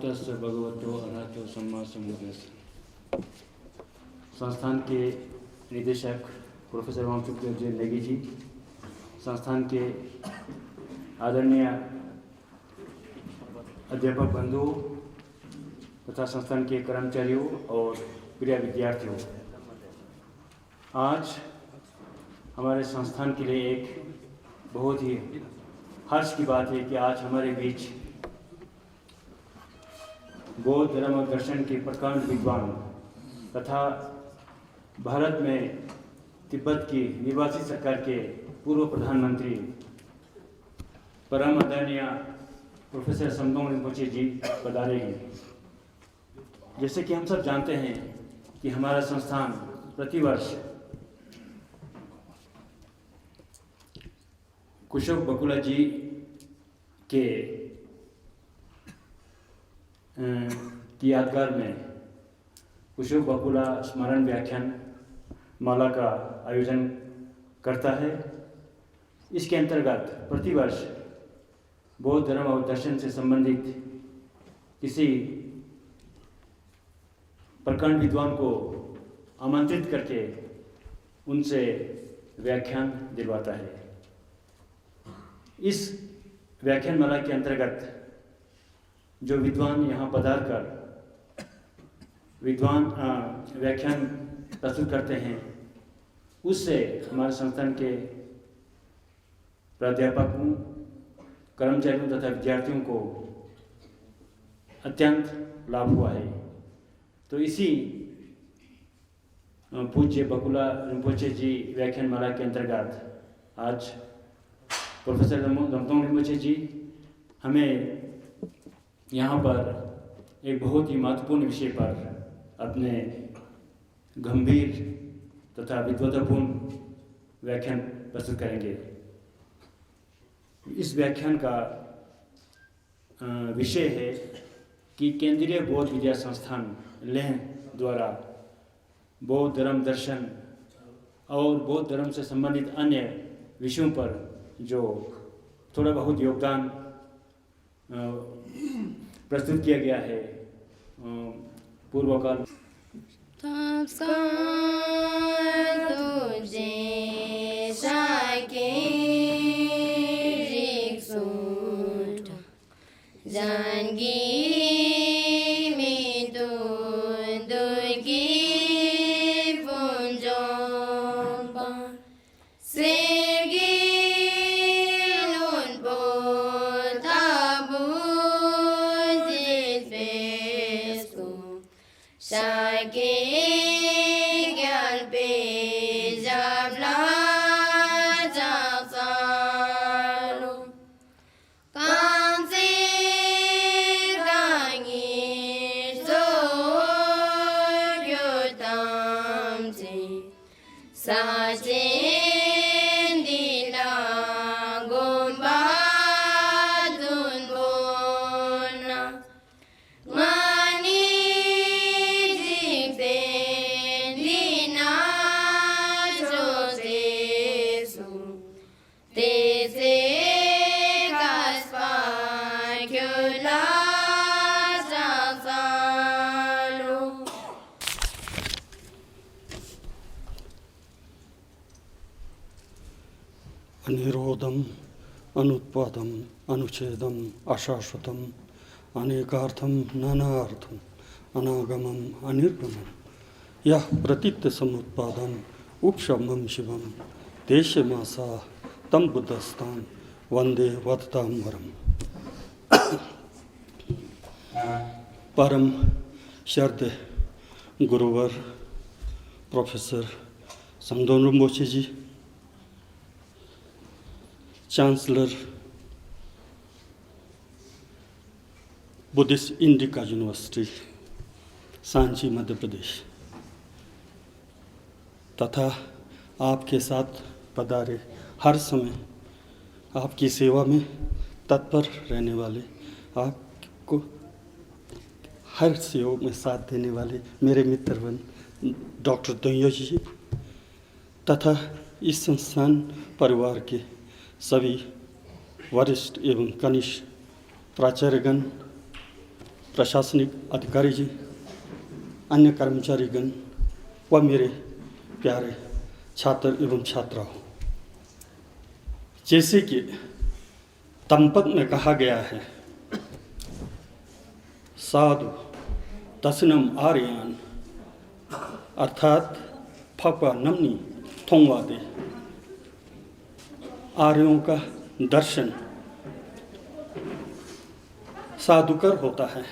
तस्स भगवतो अरहतो सम्मा सम्बुद्धस्स। संस्थान के निदेशक प्रोफेसर वामचुकदेव जी नेगी जी, संस्थान के आदरणीय अध्यापक बंधुओं तथा संस्थान के कर्मचारियों और प्रिय विद्यार्थियों, आज हमारे संस्थान के लिए एक बहुत ही हर्ष की बात है कि आज हमारे बीच बौद्ध धर्म और दर्शन के प्रकांड विद्वान तथा भारत में तिब्बत की निर्वासित सरकार के पूर्व प्रधानमंत्री परम आदरणीय प्रोफेसर समदोंग रिम्पोचे जी पधारे हैं। जैसे कि हम सब जानते हैं कि हमारा संस्थान प्रतिवर्ष कुशोक बकुला जी के की यादगार में कुशोक बकुला स्मरण व्याख्यान माला का आयोजन करता है। इसके अंतर्गत प्रतिवर्ष बौद्ध धर्म और दर्शन से संबंधित किसी प्रकांड विद्वान को आमंत्रित करके उनसे व्याख्यान दिलवाता है। इस व्याख्यान माला के अंतर्गत जो विद्वान यहाँ पधार कर व्याख्यान प्रस्तुत करते हैं, उससे हमारे संस्थान के प्राध्यापकों, कर्मचारियों तथा विद्यार्थियों को अत्यंत लाभ हुआ है। तो इसी पूज्य बकुला रिम्पोचे जी व्याख्यान माला के अंतर्गत आज प्रोफेसर समदोंग रिम्पोचे जी हमें यहाँ पर एक बहुत ही महत्वपूर्ण विषय पर अपने गंभीर तथा विद्वतापूर्ण व्याख्यान प्रस्तुत करेंगे। इस व्याख्यान का विषय है कि केंद्रीय बौद्ध विद्या संस्थान लेह द्वारा बौद्ध धर्म दर्शन और बौद्ध धर्म से संबंधित अन्य विषयों पर जो थोड़ा बहुत योगदान प्रस्तुत किया गया है पूर्व काल। अनिरोधम अनुत्पादम अनुच्छेदम अशाश्वतम अनेकार्थम नानार्थम अनागमम अनिर्गमम यह प्रतीत समुत्पादम उपशमम शिवम देशमासा तम बुद्धस्तान वंदे वदताम्बरम। परम श्रद्धेय गुरुवर professor Samdhong Rinpoche ji, chancellor Buddhist Indica university Sanchi Madhya Pradesh तथा आपके साथ पधारे हर समय आपकी सेवा में तत्पर रहने वाले, आपको हर सेवा में साथ देने वाले मेरे मित्रवन डॉक्टर दोंयो जी तथा इस संस्थान परिवार के सभी वरिष्ठ एवं कनिष्ठ प्राचार्यगण प्रशासनिक अधिकारी जी, अन्य कर्मचारीगण व मेरे प्यारे छात्र एवं छात्राओं, जैसे कि तमपद में कहा गया है, साधु दशनम आर्यान, अर्थात फपा नमनी थोंगवादे, आर्यों का दर्शन साधुकर होता है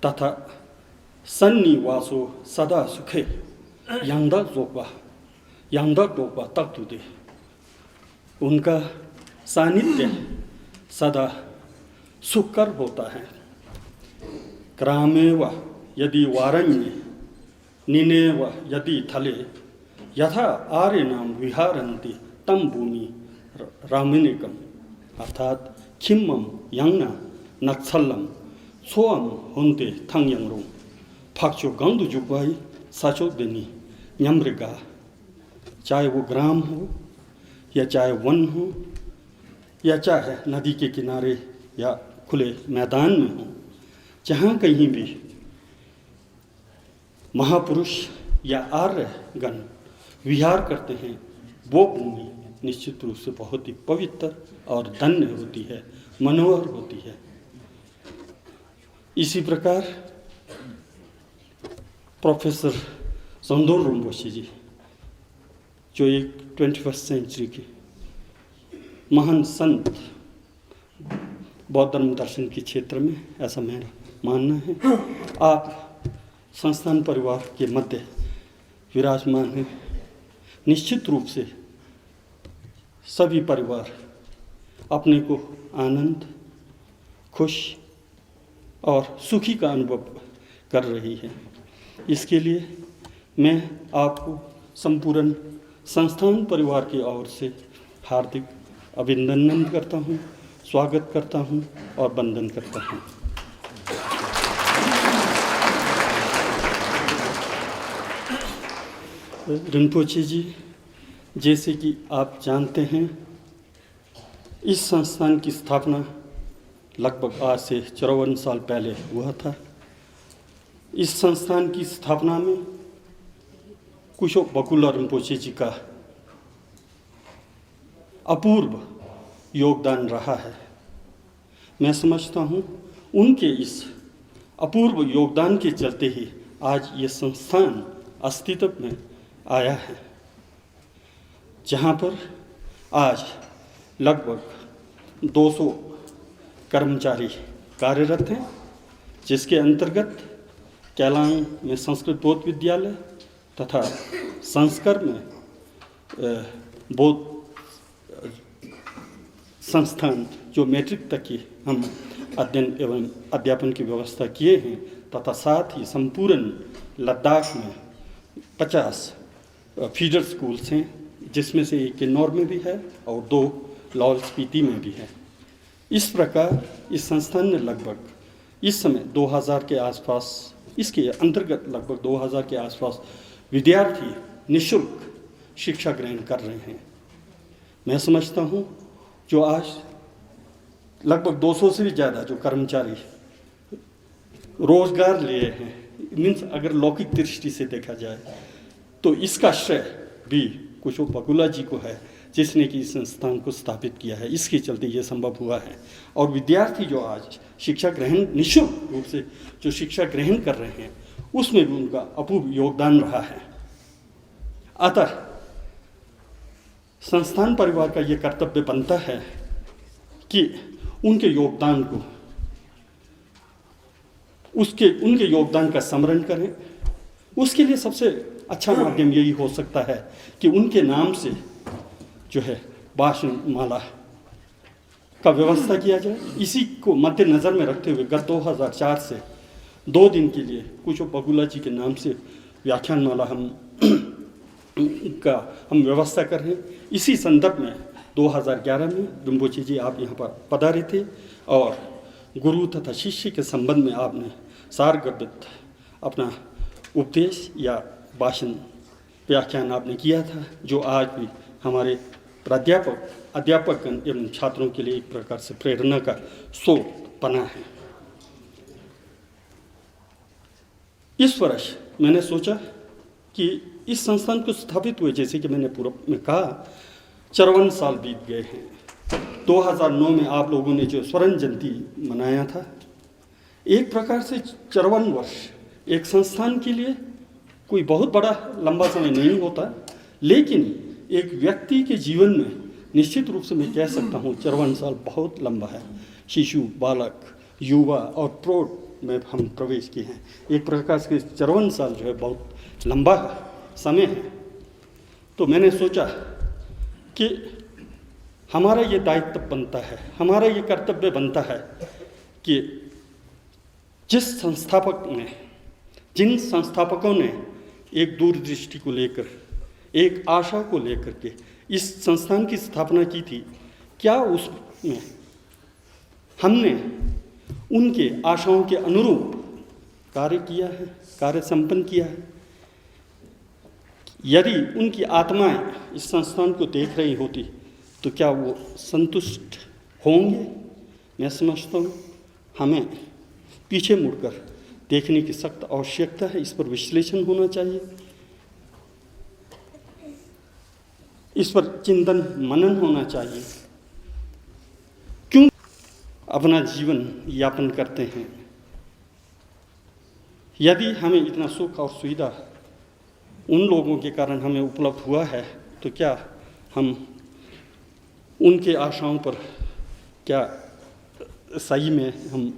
तथा सन्निवासो सदा सुखे यांदा जोपा तक तुदे, उनका सानिध्य सदा सुखकर होता है। ग्रामेव यदि वारण्ये निनेव यदि थले यथा आर्यनाम विहारन्ति तम भूमि रामिनिकम, अर्थात खिम्मम यंगना नक्सलम सोअम होंते थंगयंगरों फाक्चो गंदु जुबाई साचो देनी न्यमृगा, चाहे वो ग्राम हो या चाहे वन हो या चाहे नदी के किनारे या खुले मैदान में हो, जहाँ कहीं भी महापुरुष या आर्यगण विहार करते हैं, वो भूमि निश्चित रूप से बहुत ही पवित्र और धन्य होती है, मनोहर होती है। इसी प्रकार प्रोफेसर जोंधोन रिम्पोछे जी, जो एक 21वीं सेंचुरी के महान संत बौद्ध धर्म दर्शन के क्षेत्र में, ऐसा मेरा मानना है, आप संस्थान परिवार के मध्य विराजमान हैं। निश्चित रूप से सभी परिवार अपने को आनंद, खुश और सुखी का अनुभव कर रही है। इसके लिए मैं आपको संपूर्ण संस्थान परिवार की ओर से हार्दिक अभिनंदन करता हूँ, स्वागत करता हूँ और वंदन करता हूँ। रिम्पोछे जी, जैसे कि आप जानते हैं, इस संस्थान की स्थापना लगभग आज से 54 साल पहले हुआ था। इस संस्थान की स्थापना में कुशो बकुला रिम्पोछे जी का अपूर्व योगदान रहा है। मैं समझता हूँ उनके इस अपूर्व योगदान के चलते ही आज ये संस्थान अस्तित्व में आया है, जहाँ पर आज लगभग 200 कर्मचारी कार्यरत हैं, जिसके अंतर्गत कैलांग में संस्कृत बौद्ध विद्यालय तथा संस्कर में बौद्ध संस्थान जो मैट्रिक तक की हम अध्ययन एवं अध्यापन की व्यवस्था किए हैं, तथा साथ ही संपूर्ण लद्दाख में 50 फीडर स्कूल्स हैं, जिसमें से एक किन्नौर में भी है और 2 लाहौल स्पीति में भी है। इस प्रकार इस संस्थान ने लगभग इस समय 2000 के आसपास, इसके अंतर्गत लगभग 2000 के आसपास विद्यार्थी निःशुल्क शिक्षा ग्रहण कर रहे हैं। मैं समझता हूँ जो आज लगभग 200 से भी ज़्यादा जो कर्मचारी रोजगार लिए हैं, मीन्स अगर लौकिक दृष्टि से देखा जाए तो इसका श्रेय भी कुशो बकुला जी को है, जिसने कि इस संस्थान को स्थापित किया है। इसके चलते ये संभव हुआ है। और विद्यार्थी जो आज शिक्षा ग्रहण निःशुल्क रूप से जो शिक्षा ग्रहण कर रहे हैं, उसमें भी उनका अपूर्व योगदान रहा है। अतः संस्थान परिवार का ये कर्तव्य बनता है कि उनके योगदान को, उनके योगदान का स्मरण करें। उसके लिए सबसे अच्छा माध्यम यही हो सकता है कि उनके नाम से जो है भाषण माला का व्यवस्था किया जाए। इसी को मद्देनज़र में रखते हुए गत 2004 से 2 दिन के लिए कुशो बकुला जी के नाम से व्याख्यान माला हम व्यवस्था कर रहे हैं। इसी संदर्भ में 2011 में रिम्पोछे जी आप यहाँ पर पधारे थे और गुरु तथा शिष्य के संबंध में आपने सारगर्भित अपना उपदेश या भाषण व्याख्यान आपने किया था, जो आज भी हमारे प्राध्यापक, अध्यापकगण एवं छात्रों के लिए एक प्रकार से प्रेरणा का स्रोत बना है। इस वर्ष मैंने सोचा कि इस संस्थान को स्थापित हुए, जैसे कि मैंने पूर्व में कहा, 54 साल बीत गए हैं। 2009 में आप लोगों ने जो स्वर्ण जयंती मनाया था, एक प्रकार से 54 वर्ष एक संस्थान के लिए कोई बहुत बड़ा लंबा समय नहीं होता, लेकिन एक व्यक्ति के जीवन में निश्चित रूप से मैं कह सकता हूँ 54 साल बहुत लंबा है। शिशु, बालक, युवा और प्रौढ़ में हम प्रवेश किए हैं। एक प्रकार से 54 साल जो है बहुत लंबा समय है। तो मैंने सोचा कि हमारा ये दायित्व बनता है, हमारा ये कर्तव्य बनता है कि जिन संस्थापकों ने एक दूरदृष्टि को लेकर, एक आशा को लेकर के इस संस्थान की स्थापना की थी, क्या उसमें हमने उनके आशाओं के अनुरूप कार्य किया है, कार्य संपन्न किया है? यदि उनकी आत्माएं इस संस्थान को देख रही होती तो क्या वो संतुष्ट होंगे? मैं समझता हूँ हमें पीछे मुड़कर देखने की सख्त आवश्यकता है। इस पर विश्लेषण होना चाहिए, इस पर चिंतन मनन होना चाहिए। क्यों अपना जीवन यापन करते हैं? यदि हमें इतना सुख और सुविधा उन लोगों के कारण हमें उपलब्ध हुआ है, तो क्या हम उनके आशाओं पर क्या सही में हम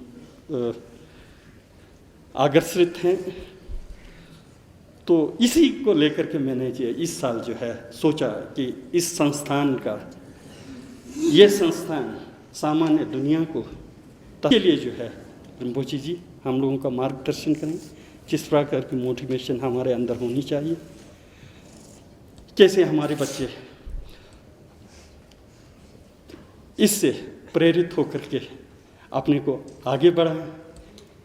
आकर्षित हैं? तो इसी को लेकर के मैंने इस साल जो है सोचा कि इस संस्थान का, ये संस्थान सामान्य दुनिया को के लिए जो है रिम्पोची जी हम लोगों का मार्गदर्शन करें, किस प्रकार की मोटिवेशन हमारे अंदर होनी चाहिए, कैसे हमारे बच्चे इससे प्रेरित होकर के अपने को आगे बढ़ाएं।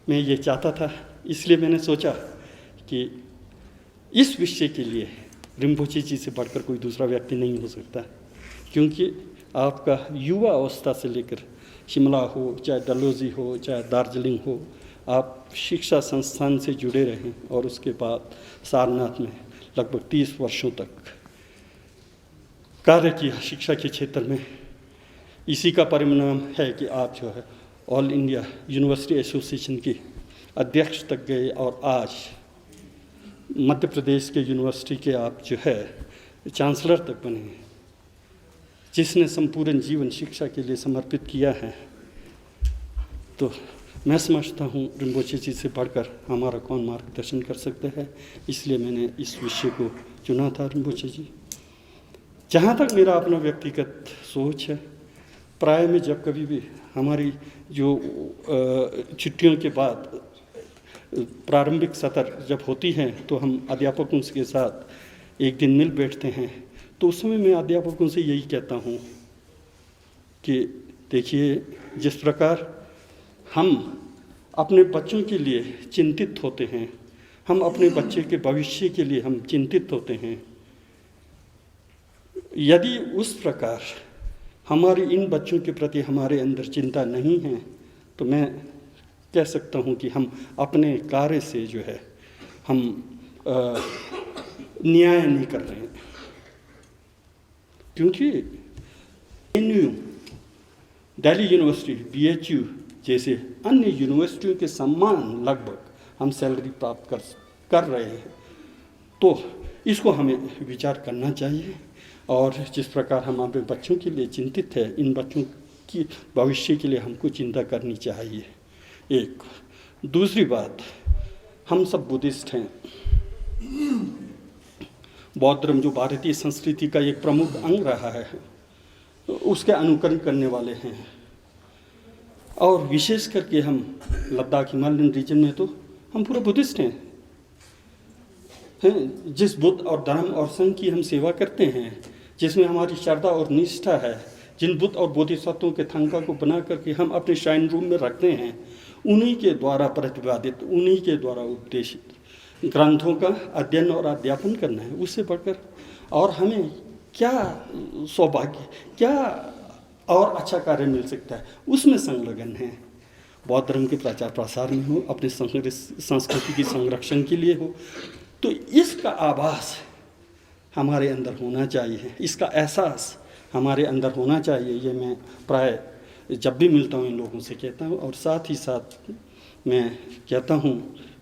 मैं ये चाहता था, इसलिए मैंने सोचा कि इस विषय के लिए रिम्पोची जी से बढ़कर कोई दूसरा व्यक्ति नहीं हो सकता, क्योंकि आपका युवा अवस्था से लेकर शिमला हो, चाहे डलहौजी हो, चाहे दार्जिलिंग हो, आप शिक्षा संस्थान से जुड़े रहें और उसके बाद सारनाथ में लगभग 30 वर्षों तक कार्य किया शिक्षा के क्षेत्र में। इसी का परिणाम है कि आप जो है ऑल इंडिया यूनिवर्सिटी एसोसिएशन के अध्यक्ष तक गए और आज मध्य प्रदेश के यूनिवर्सिटी के आप जो है चांसलर तक बने हैं। जिसने संपूर्ण जीवन शिक्षा के लिए समर्पित किया है, तो मैं समझता हूँ रिम्पोची जी से बढ़कर हमारा कौन मार्गदर्शन कर सकता है। इसलिए मैंने इस विषय को चुना था रिम्पोची जी। जहाँ तक मेरा अपना व्यक्तिगत सोच है, प्राय में जब कभी भी हमारी जो छुट्टियों के बाद प्रारंभिक सत्र जब होती हैं, तो हम अध्यापकों के साथ एक दिन मिल बैठते हैं। तो उस समय मैं अध्यापकों से यही कहता हूँ कि देखिए, जिस प्रकार हम अपने बच्चों के लिए चिंतित होते हैं, हम अपने बच्चे के भविष्य के लिए हम चिंतित होते हैं, यदि उस प्रकार हमारे इन बच्चों के प्रति हमारे अंदर चिंता नहीं है, तो मैं कह सकता हूँ कि हम अपने कार्य से जो है हम न्याय नहीं कर रहे हैं। क्योंकि NU, दिल्ली यूनिवर्सिटी, BHU जैसे अन्य यूनिवर्सिटियों के समान लगभग हम सैलरी प्राप्त कर रहे हैं। तो इसको हमें विचार करना चाहिए। और जिस प्रकार हम अपने बच्चों के लिए चिंतित है, इन बच्चों की भविष्य के लिए हमको चिंता करनी चाहिए। एक दूसरी बात, हम सब बुद्धिस्ट हैं। बौद्ध धर्म जो भारतीय संस्कृति का एक प्रमुख अंग रहा है, उसके अनुकरण करने वाले हैं। और विशेष करके हम लद्दाख हिमालयन रीजन में तो हम पूरे बुद्धिस्ट हैं। जिस बुद्ध और धर्म और संघ की हम सेवा करते हैं, जिसमें हमारी श्रद्धा और निष्ठा है, जिन बुद्ध और बोधिसत्वों के थंका को बना करके हम अपने श्राइन रूम में रखते हैं, उन्हीं के द्वारा प्रतिपादित, उन्हीं के द्वारा उपदेशित ग्रंथों का अध्ययन और अध्यापन करना है। उससे बढ़कर और हमें क्या सौभाग्य, क्या और अच्छा कार्य मिल सकता है, उसमें संलग्न है। बौद्ध धर्म के प्रचार प्रसार में हो, अपने संस्कृति की संरक्षण के लिए हो, तो इसका आभास हमारे अंदर होना चाहिए, इसका एहसास हमारे अंदर होना चाहिए। ये मैं प्राय जब भी मिलता हूँ इन लोगों से कहता हूँ। और साथ ही साथ मैं कहता हूँ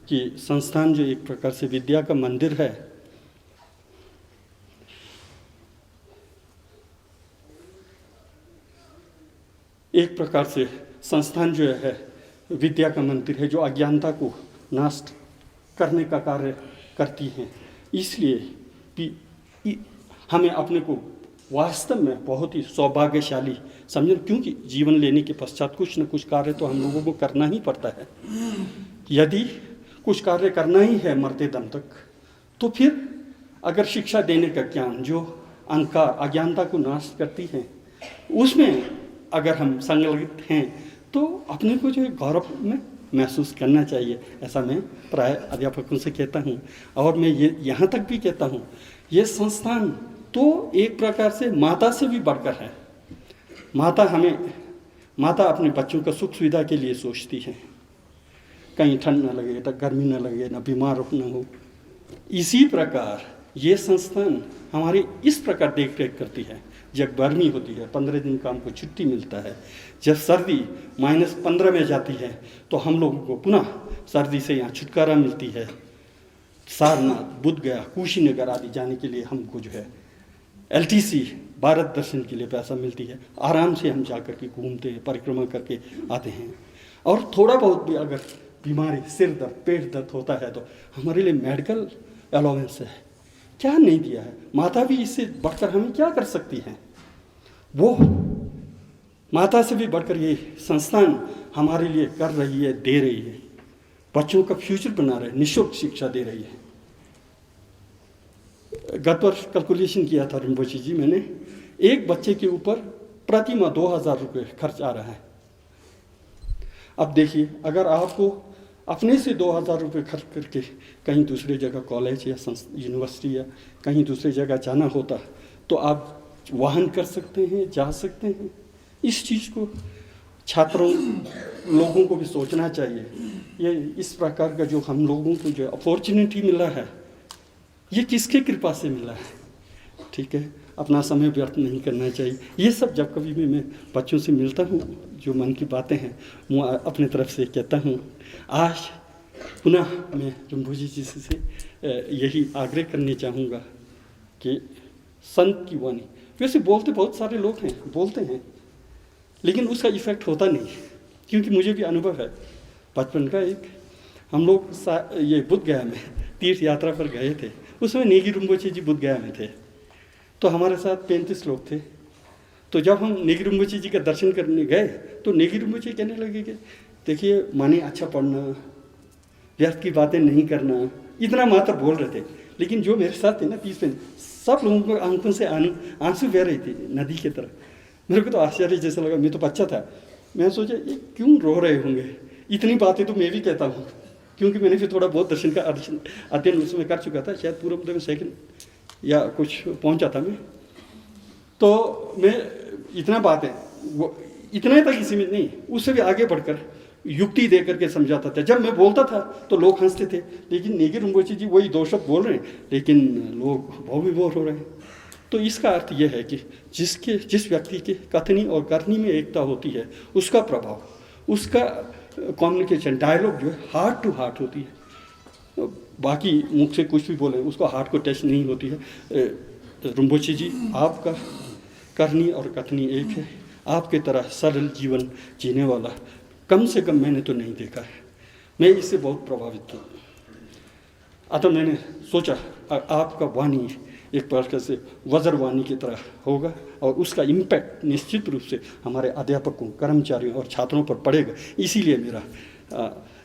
कि संस्थान जो एक प्रकार से विद्या का मंदिर है, एक प्रकार से संस्थान जो है विद्या का मंदिर है, जो अज्ञानता को नष्ट करने का कार्य करती हैं। इसलिए कि हमें अपने को वास्तव में बहुत ही सौभाग्यशाली समझें, क्योंकि जीवन लेने के पश्चात कुछ न कुछ कार्य तो हम लोगों को करना ही पड़ता है। यदि कुछ कार्य करना ही है मरते दम तक, तो फिर अगर शिक्षा देने का ज्ञान जो अंधकार अज्ञानता को नाश करती है, उसमें अगर हम संलग्न हैं तो अपने को जो गौरव में महसूस करना चाहिए। ऐसा मैं प्राय अध्यापकों से कहता हूँ। और मैं ये यहाँ तक भी कहता हूँ, ये संस्थान तो एक प्रकार से माता से भी बढ़कर है। माता अपने बच्चों का सुख सुविधा के लिए सोचती है, कहीं ठंड न लगे, न गर्मी न लगे, न बीमार न हो। इसी प्रकार ये संस्थान हमारी इस प्रकार देख रेख करती है। जब गर्मी होती है 15 दिन का हमको छुट्टी मिलता है, जब सर्दी -15 में जाती है तो हम लोगों को पुनः सर्दी से यहाँ छुटकारा मिलती है। सारनाथ, बुद्ध गया, कुशीनगर आदि जाने के लिए हमको जो है LTC भारत दर्शन के लिए पैसा मिलती है। आराम से हम जा कर के घूमते हैं, परिक्रमा करके आते हैं। और थोड़ा बहुत भी अगर बीमारी, सिर दर्द, पेट दर्द होता है तो हमारे लिए मेडिकल अलाउंस है। क्या नहीं दिया है माता भी, इससे बढ़कर हमें क्या कर सकती है। वो माता से भी बढ़कर ये संस्थान हमारे लिए कर रही है, दे रही है। बच्चों का फ्यूचर बना रहे, निःशुल्क शिक्षा दे रही है। गत वर्ष कैलकुलेशन किया था रिम्पोची जी मैंने, एक बच्चे के ऊपर प्रति माह 2000 रुपये खर्च आ रहा है। अब देखिए, अगर आपको अपने से 2000 रुपये खर्च करके कहीं दूसरे जगह कॉलेज या यूनिवर्सिटी या कहीं दूसरी जगह जाना होता तो आप वाहन कर सकते हैं, जा सकते हैं। इस चीज़ को छात्रों लोगों को भी सोचना चाहिए। ये इस प्रकार का जो हम लोगों को जो अपॉर्चुनिटी मिला है, ये किसके कृपा से मिला है। ठीक है, अपना समय व्यर्थ नहीं करना चाहिए। ये सब जब कभी भी मैं बच्चों से मिलता हूँ, जो मन की बातें हैं वो अपने तरफ से कहता हूँ। आज पुनः मैं रिम्पोची जी से यही आग्रह करने चाहूँगा कि संत की वाणी, वैसे बोलते बहुत सारे लोग हैं, बोलते हैं, लेकिन उसका इफेक्ट होता नहीं। क्योंकि मुझे भी अनुभव है बचपन का। एक हम लोग ये बुद्ध गया में तीर्थ यात्रा पर गए थे। उसमें नेगी रिम्पोची जी बुद्ध गया में थे, तो हमारे साथ 35 लोग थे। तो जब हम नेगी रिम्पोची जी का दर्शन करने गए तो नेगी रिम्पोची कहने लगे कि देखिए, माने अच्छा पढ़ना, व्यर्थ की बातें नहीं करना, इतना मात्र बोल रहे थे। लेकिन जो मेरे साथ थे ना 30 में, सब लोगों को आंखों से आंसू बह रही थी नदी की तरह। मेरे को तो आश्चर्य जैसा लगा। मैं तो बच्चा था, मैं सोचा ये क्यों रो रहे होंगे। इतनी बातें तो मैं भी कहता हूँ, क्योंकि मैंने फिर थोड़ा बहुत दर्शन का अध्ययन उसमें कर चुका था। शायद पूर्व में सेकंड या कुछ पहुँचा था मैं। तो मैं इतना बातें वो इतने तक ही सीमित नहीं, उससे भी आगे बढ़कर युक्ति दे करके समझाता था। जब मैं बोलता था तो लोग हंसते थे, लेकिन नेगी रिम्पोची जी वही 2 शब्द बोल रहे हैं, लेकिन लोग बहुत विभोर हो रहे हैं। तो इसका अर्थ यह है कि जिस व्यक्ति के कथनी और करनी में एकता होती है, उसका प्रभाव, उसका कम्युनिकेशन, डायलॉग जो है हार्ट टू हार्ट होती है। बाकी मुख से कुछ भी बोले, उसको हार्ट को टच नहीं होती है। रिम्पोची जी, आपका करनी और कथनी एक है। आपके तरह सरल जीवन जीने वाला कम से कम मैंने तो नहीं देखा है। मैं इससे बहुत प्रभावित हूँ। अतः मैंने सोचा आपका वाणी एक प्रकार से वज्रवाणी की तरह होगा और उसका इम्पैक्ट निश्चित रूप से हमारे अध्यापकों, कर्मचारियों और छात्रों पर पड़ेगा। इसीलिए मेरा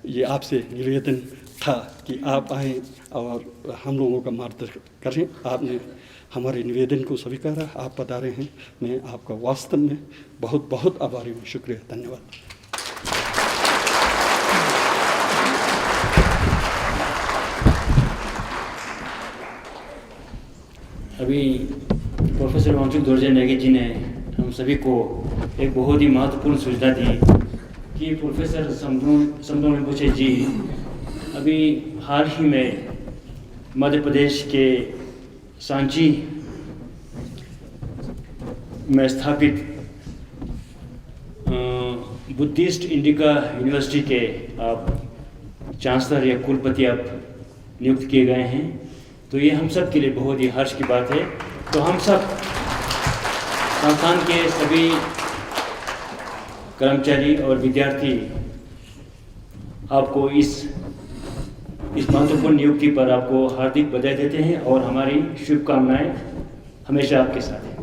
ये आपसे निवेदन था कि आप आएँ और हम लोगों का मार्गदर्शन करें। आपने हमारे निवेदन को स्वीकारा, आप पधारे हैं। मैं आपका वास्तव में बहुत बहुत आभारी हूँ। शुक्रिया, धन्यवाद। अभी प्रोफेसर वांगचुक दोरजे नेगी जी ने हम सभी को एक बहुत ही महत्वपूर्ण सूचना दी कि प्रोफेसर समदों रिंपोचे जी अभी हाल ही में मध्य प्रदेश के सांची में स्थापित बुद्धिस्ट इंडिका यूनिवर्सिटी के आप चांसलर या कुलपति आप नियुक्त किए गए हैं। तो ये हम सब के लिए बहुत ही हर्ष की बात है। तो हम सब संस्थान के सभी कर्मचारी और विद्यार्थी आपको इस महत्वपूर्ण नियुक्ति पर आपको हार्दिक बधाई देते हैं और हमारी शुभकामनाएं हमेशा आपके साथ हैं।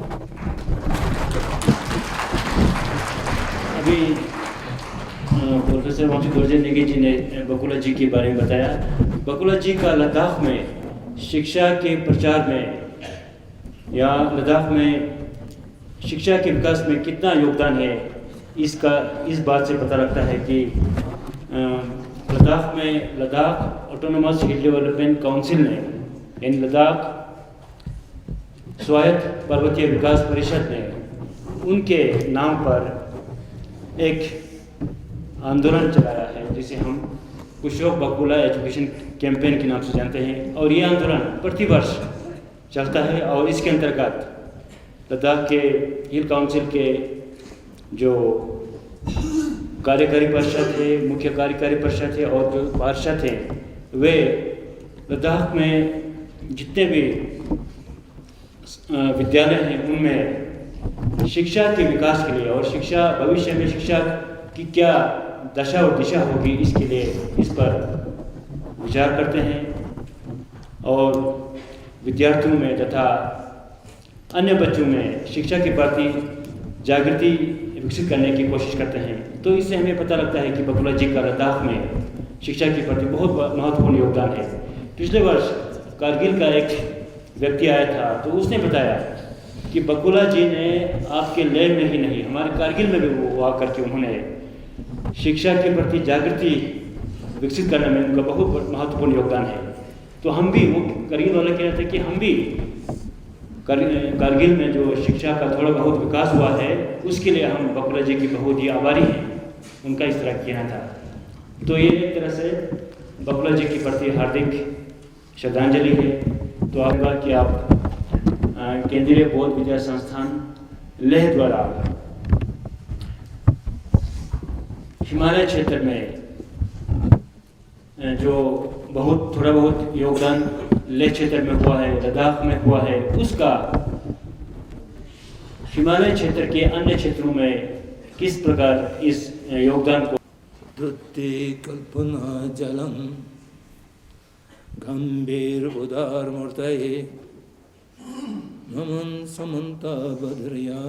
अभी प्रोफेसर वांची दोरजे नेगी जी ने बकुला जी के बारे में बताया। बकुला जी का लद्दाख में शिक्षा के प्रचार में या लद्दाख में शिक्षा के विकास में कितना योगदान है, इस बात से पता लगता है कि लद्दाख ऑटोनोमस हिल डेवलपमेंट काउंसिल ने यानी लद्दाख स्वायत्त पर्वतीय विकास परिषद ने उनके नाम पर एक आंदोलन चलाया है जिसे हम कुशोक बकुला एजुकेशन कैंपेन के नाम से जानते हैं। और ये आंदोलन प्रतिवर्ष चलता है और इसके अंतर्गत लद्दाख के हिल काउंसिल के जो कार्यकारी परिषद है, मुख्य कार्यकारी परिषद है और जो पार्षद हैं, वे लद्दाख में जितने भी विद्यालय हैं उनमें शिक्षा के विकास के लिए और शिक्षा भविष्य में शिक्षा की क्या दशा और दिशा होगी इसके लिए इस पर विचार करते हैं और विद्यार्थियों में तथा अन्य बच्चों में शिक्षा के प्रति जागृति विकसित करने की कोशिश करते हैं। तो इससे हमें पता लगता है कि बकुला जी का लद्दाख में शिक्षा के प्रति बहुत महत्वपूर्ण योगदान है। पिछले वर्ष कारगिल का एक व्यक्ति आया था तो उसने बताया कि बकुला जी ने आपके लेह में ही नहीं हमारे कारगिल में भी वो आकर के उन्होंने शिक्षा के प्रति जागृति विकसित करने में उनका बहुत महत्वपूर्ण योगदान है। तो हम भी वो कारगिल वाले कह रहे थे कि हम भी कारगिल में जो शिक्षा का थोड़ा बहुत विकास हुआ है उसके लिए हम बकुला जी की बहुत ही आभारी हैं, उनका इस तरह किया था। तो ये एक तरह से बकुला जी के प्रति हार्दिक श्रद्धांजलि है। तो आपका कि आप केंद्रीय बौद्ध विद्या संस्थान लेह द्वारा हिमालय क्षेत्र में जो थोड़ा बहुत योगदान लेह क्षेत्र में हुआ है, लद्दाख में हुआ है, उसका हिमालय क्षेत्र के अन्य क्षेत्रों में किस प्रकार इस योगदान को धुत्ते कल्पना जलम गंभीर उदार मूर्तये नमन समन्ता बद्रया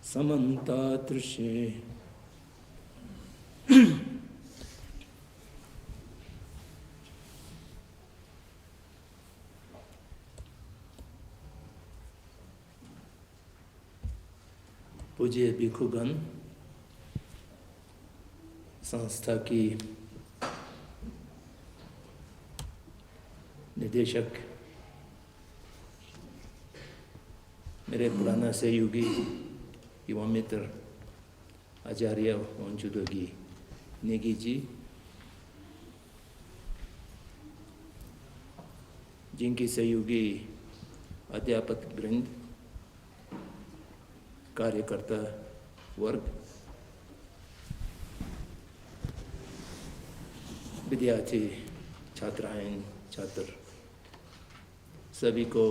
समन्ता तृष्ये। पूज्य भिक्षुगण, संस्था की निदेशक, मेरे पुराना सहयोगी युवा मित्र आचार्य वांचू दोरजे नेगी जी, जिनकी सहयोगी अध्यापक वृंद, कार्यकर्ता वर्ग, विद्यार्थी, छात्राएं, छात्र, सभी को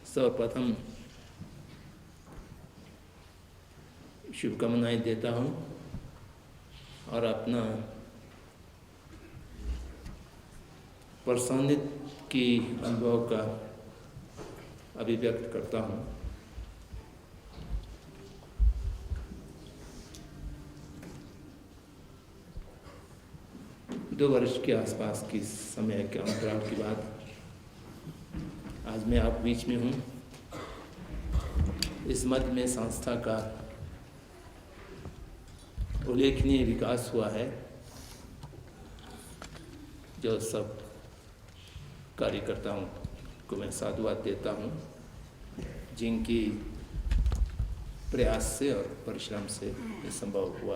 सर्वप्रथम शुभकामनाएं देता हूं और अपना प्रसन्नित की अनुभव का अभिव्यक्त करता हूं। दो वर्ष के आसपास की समय के अंतराल के बाद आज मैं आप बीच में हूँ। इस मध्य में संस्था का उल्लेखनीय विकास हुआ है, जो सब कार्यकर्ताओं को मैं साधुवाद देता हूँ, जिनकी प्रयास से और परिश्रम से ये संभव हुआ।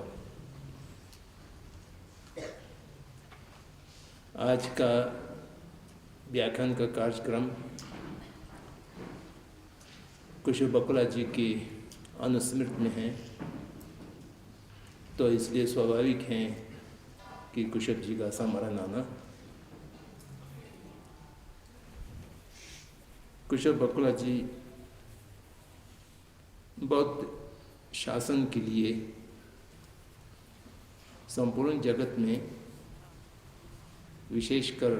आज का व्याख्यान का कार्यक्रम कुशल बकुला जी की अनुस्मृति में है, तो इसलिए स्वाभाविक है कि कुशल जी का स्मरण आना। कुशल बकुला जी बौद्ध शासन के लिए संपूर्ण जगत में, विशेषकर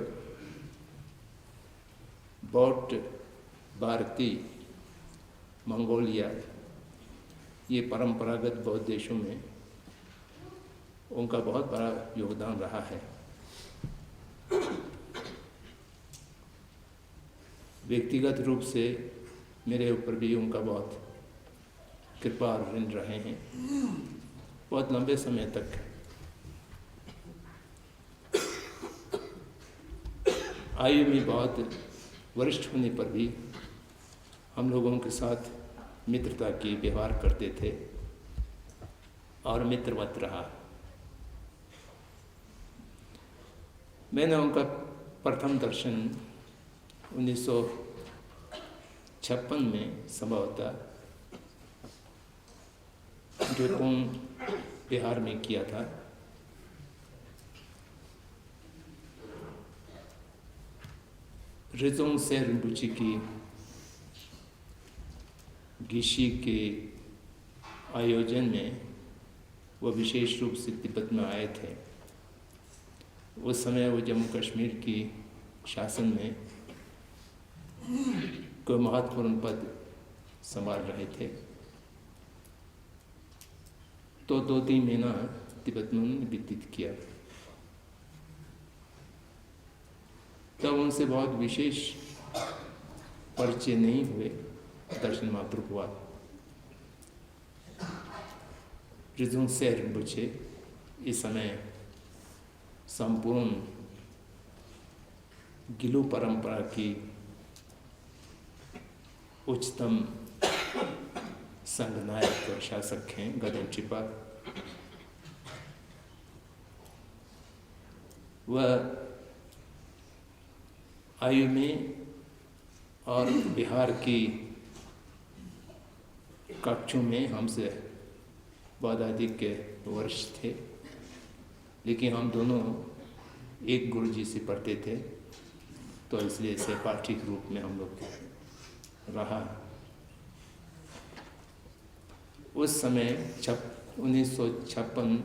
बौद्ध, भारतीय, मंगोलिया, ये परंपरागत बौद्ध देशों में उनका बहुत बड़ा योगदान रहा है। व्यक्तिगत रूप से मेरे ऊपर भी उनका बहुत कृपा और ऋण रहे हैं, बहुत लंबे समय तक। आयु में बहुत वरिष्ठ होने पर भी हम लोगों के साथ मित्रता की व्यवहार करते थे और मित्रवत रहा। मैंने उनका प्रथम दर्शन 1956 में संभवतः जोतोंग बिहार में किया था। रिजोंग से रिम्पोचे की गिशी के आयोजन में वो विशेष रूप से तिब्बत में आए थे। उस समय वो जम्मू कश्मीर की शासन में कोई महत्वपूर्ण पद संभाल रहे थे, तो 2-3 महीना तिब्बत में उन्होंने व्यतीत किया। तब उनसे बहुत विशेष परिचय नहीं हुए, दर्शन मात्र हुआ। रिजोंग से रिम्पोचे इस समय संपूर्ण गिलू परंपरा की उच्चतम संघनायक और शासक हैं, गदेन चिपा। वह आयु में और बिहार की कक्षों में हमसे बहुत अधिक वरिष्ठ थे, लेकिन हम दोनों एक गुरु जी से पढ़ते थे, तो इसलिए सहपाठी रूप में हम लोग रहा। उस समय 1956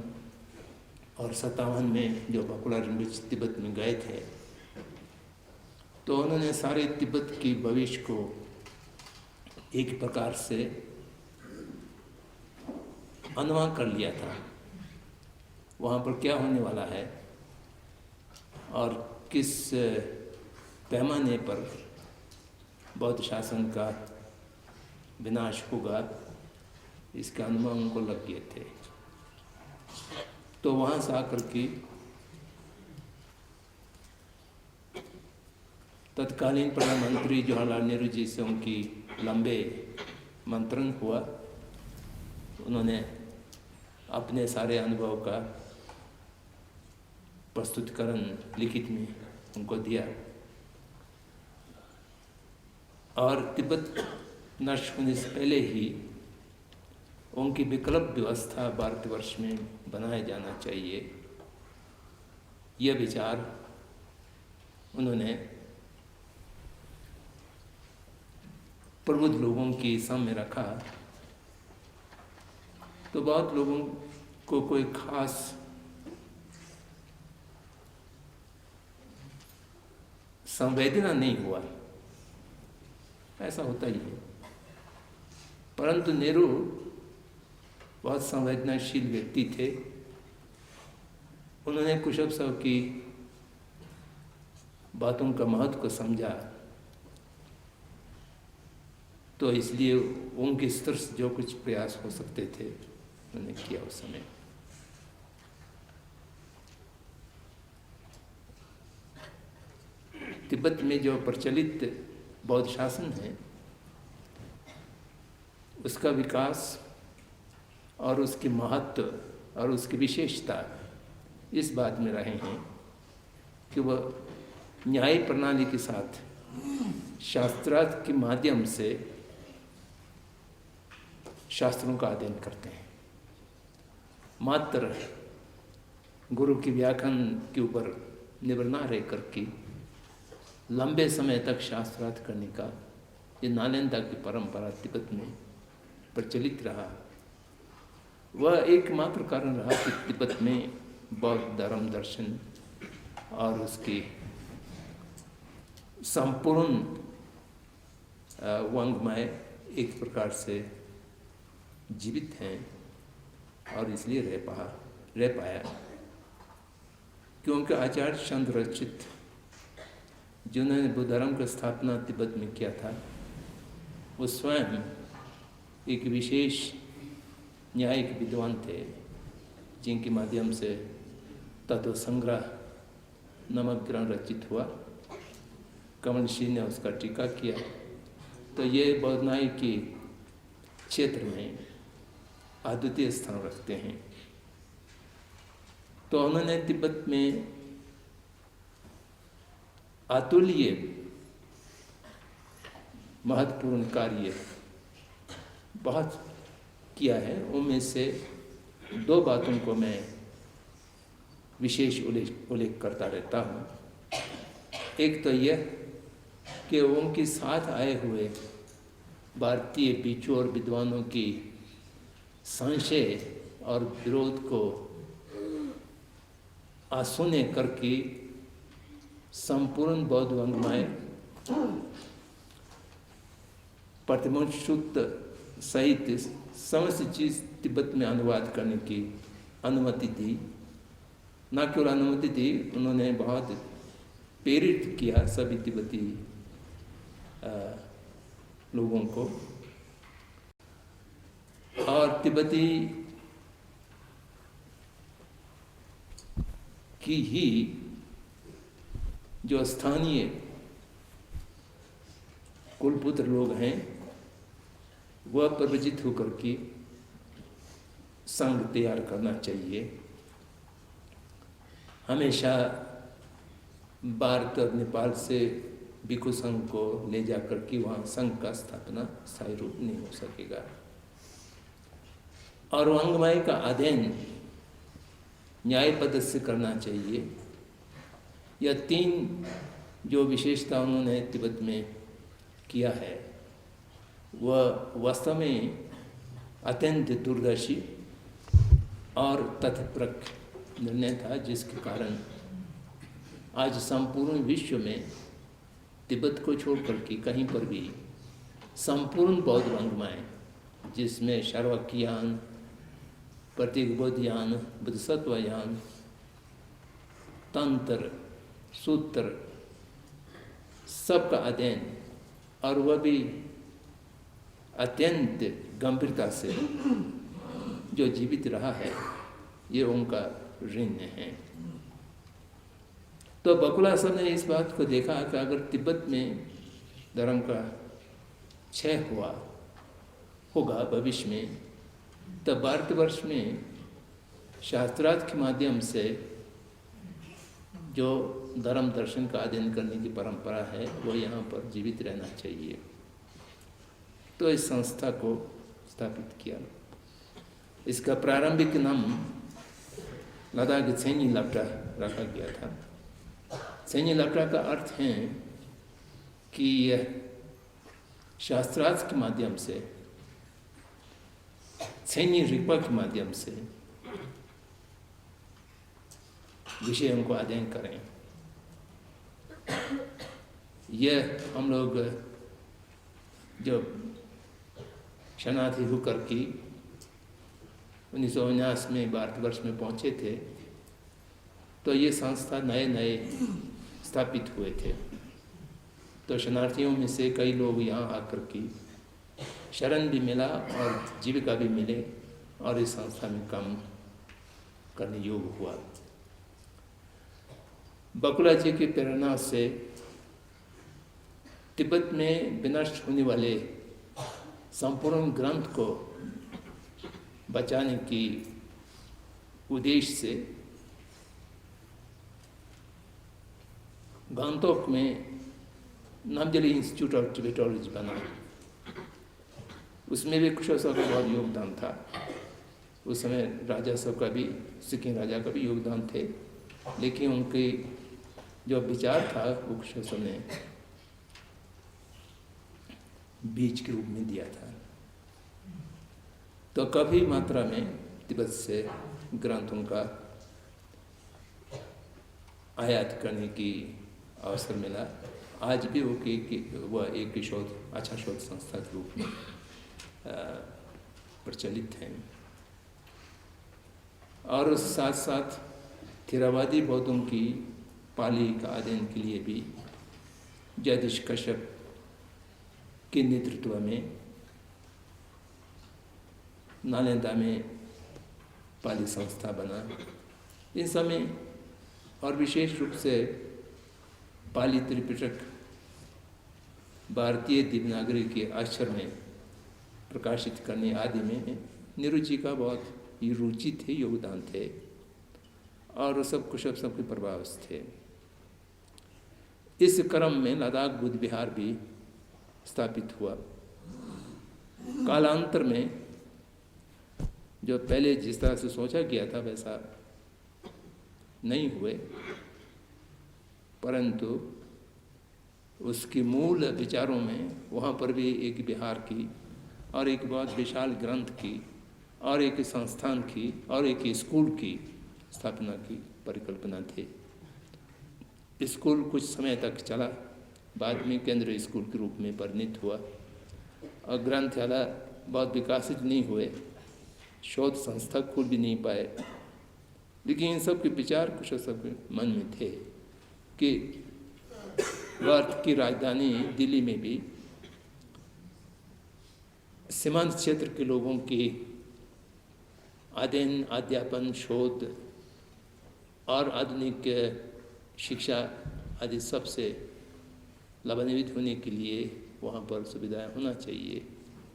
और 57 में जो बकुला रिम्पोचे तिब्बत में गए थे, तो उन्होंने सारे तिब्बत की भविष्य को एक प्रकार से अनुमान कर लिया था, वहाँ पर क्या होने वाला है और किस पैमाने पर बौद्ध शासन का विनाश होगा, इसका अनुमान उनको लग गए थे। तो वहाँ से आकर के तत्कालीन प्रधानमंत्री जवाहरलाल नेहरू जी से उनकी लंबे मंत्रण हुआ। उन्होंने अपने सारे अनुभव का प्रस्तुतिकरण लिखित में उनको दिया, और तिब्बत नष्ट होने से पहले ही उनकी विकल्प व्यवस्था भारतवर्ष में बनाया जाना चाहिए, यह विचार उन्होंने प्रबुद्ध लोगों की सामने रखा। तो बहुत लोगों को कोई खास संवेदना नहीं हुआ, ऐसा होता ही है। परंतु नेहरू बहुत संवेदनशील व्यक्ति थे। उन्होंने कुशल साहब की बातों का महत्व को समझा, तो इसलिए उनके स्तर से जो कुछ प्रयास हो सकते थे उन्होंने किया उस समय। तिब्बत में जो प्रचलित बौद्ध शासन है, उसका विकास और उसके महत्व और उसकी विशेषता इस बात में रहे हैं कि वह न्याय प्रणाली के साथ शास्त्रार्थ के माध्यम से शास्त्रों का अध्ययन करते हैं। मात्र गुरु की व्याख्यान के ऊपर निर्भर न रह करके लंबे समय तक शास्त्रार्थ करने का ये नालंदा की परंपरा तिब्बत में प्रचलित रहा। वह एकमात्र कारण रहा कि तिब्बत में बौद्ध धर्म दर्शन और उसकी संपूर्ण वांग्मय एक प्रकार से जीवित हैं और इसलिए रह पाया क्योंकि आचार्य चंद्र रचित जिन्होंने बुद्ध धर्म की स्थापना तिब्बत में किया था, वो स्वयं एक विशेष न्यायिक विद्वान थे जिनके माध्यम से तत्व संग्रह नामक ग्रंथ रचित हुआ। कमल सिंह ने उसका टीका किया। तो ये बौद्ध न्याय के क्षेत्र में अद्वितीय स्थान रखते हैं। तो उन्होंने तिब्बत में अतुल्य महत्वपूर्ण कार्य बहुत किया है। उनमें से दो बातों को मैं विशेष उल्लेख करता रहता हूँ। एक तो यह कि उनके साथ आए हुए भारतीय भिक्षु और विद्वानों की संशय और विरोध को अनसुने करके संपूर्ण बौद्ध वाङ्मय प्रतिमुक्त सहित समस्त चीज तिब्बत में अनुवाद करने की अनुमति दी। न केवल अनुमति दी, उन्होंने बहुत प्रेरित किया सभी तिब्बती लोगों को। और तिब्बती की ही जो स्थानीय कुलपुत्र लोग हैं वह प्रवचित होकर के संघ तैयार करना चाहिए। हमेशा भारत और नेपाल से भिक्षु संघ को ले जाकर के वहाँ संघ का स्थापना स्थायी रूप नहीं हो सकेगा। और वाङ्मय का अध्ययन न्याय पद्धति से करना चाहिए। यह तीन जो विशेषता उन्होंने तिब्बत में किया है वह वास्तव में अत्यंत दूरदर्शी और तथ्यपरक निर्णय था, जिसके कारण आज संपूर्ण विश्व में तिब्बत को छोड़कर के कहीं पर भी संपूर्ण बौद्ध वाङ्मय, जिसमें शार्वाकियान, प्रतीकबोधयान, बोधिसत्वयान, तंत्र, सूत्र, सबका अध्ययन और वह भी अत्यंत गंभीरता से जो जीवित रहा है, ये उनका ऋण है। तो बकुला सर ने इस बात को देखा कि अगर तिब्बत में धर्म का क्षय होगा भविष्य में, तब भारतवर्ष में शास्त्रार्थ के माध्यम से जो धर्म दर्शन का अध्ययन करने की परंपरा है वो यहाँ पर जीवित रहना चाहिए। तो इस संस्था को स्थापित किया। इसका प्रारंभिक नाम लद्दाख सेंजी लाप्टा रखा गया था। सेंजी लाप्टा का अर्थ है कि यह शास्त्रार्थ के माध्यम से, सेंजी रिपा के माध्यम से विषयों को अध्ययन करें। यह हम लोग जब शरणार्थी होकर के 1949 में भारतवर्ष में पहुँचे थे, तो ये संस्था नए स्थापित हुए थे। तो शरणार्थियों में से कई लोग यहाँ आकर के शरण भी मिला और जीविका भी मिले और इस संस्था में काम करने योग्य हुआ। बकुला जी की प्रेरणा से तिब्बत में विनष्ट होने वाले संपूर्ण ग्रंथ को बचाने की उद्देश्य से गंगटोक में नामजली इंस्टीट्यूट ऑफ टिबेटोलॉजी बना। उसमें भी कुशोत्सव का बहुत योगदान था। उस समय राजा सब का भी, सिक्किम राजा का भी योगदान थे, लेकिन उनके जो विचार था वो कुशोत्सव ने बीज के रूप में दिया था। तो काफ़ी मात्रा में तिब्बत से ग्रंथों का आयात करने की अवसर मिला। आज भी वह एक शोध, अच्छा शोध संस्था के रूप में प्रचलित हैं। और उस साथ साथ थेरावादी बौद्धों की पाली का अध्ययन के लिए भी जगदीश कश्यप के नेतृत्व में नालंदा में पाली संस्था बना। इस समय और विशेष रूप से पाली त्रिपिटक भारतीय देवनागरी के अक्षर में प्रकाशित करने आदि में नेहरू जी का बहुत ही रुचि थे, योगदान थे, और सब कुशल सबके प्रभाव थे। इस क्रम में लद्दाख बुद्ध विहार भी स्थापित हुआ। कालांतर में जो पहले जिस तरह से सोचा गया था वैसा नहीं हुए, परंतु उसके मूल विचारों में वहाँ पर भी एक विहार की और एक बहुत विशाल ग्रंथ की और एक संस्थान की और एक स्कूल की स्थापना की परिकल्पना थी। स्कूल कुछ समय तक चला, बाद में केंद्रीय स्कूल के रूप में परिणित हुआ, और ग्रंथालय बहुत विकसित नहीं हुए, शोध संस्था खुल भी नहीं पाए। लेकिन इन सब के विचार कुछ सबके मन में थे कि भारत की राजधानी दिल्ली में भी सीमांत क्षेत्र के लोगों की अध्ययन, अध्यापन, शोध और आधुनिक शिक्षा आदि सबसे लाभान्वित होने के लिए वहाँ पर सुविधाएं होना चाहिए,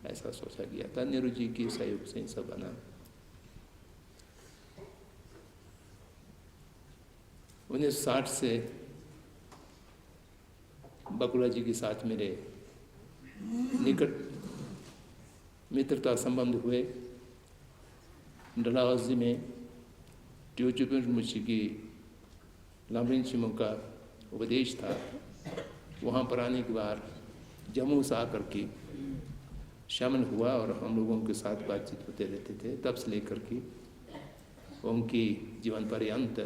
ऐसा सोचा गया था। नेहरू जी के सहयोग से सब बना। 1960 से बकुला जी के साथ मेरे निकट मित्रता संबंध हुए। डलहौजी में टिओचुपिन मुंशी की लामरिन चिमो का उपदेश था। वहाँ पर आने के बाद जम्मू से आकर के शामिल हुआ और हम लोगों के साथ बातचीत होते रहते थे। तब से लेकर के उनकी जीवन पर्यंत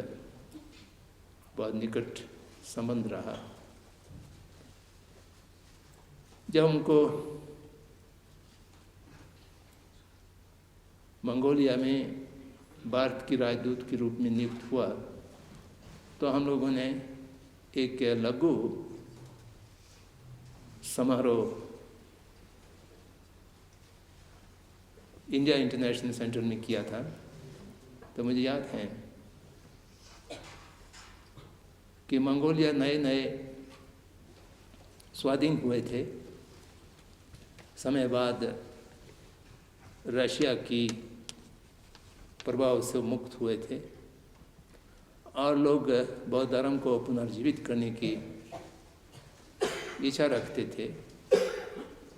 बहुत निकट संबंध रहा। जब उनको मंगोलिया में भारत की राजदूत के रूप में नियुक्त हुआ तो हम लोगों ने एक लघु समारोह इंडिया इंटरनेशनल सेंटर में किया था। तो मुझे याद है कि मंगोलिया नए नए स्वाधीन हुए थे। समय बाद रशिया की प्रभाव से मुक्त हुए थे और लोग बौद्ध धर्म को पुनर्जीवित करने की इच्छा रखते थे।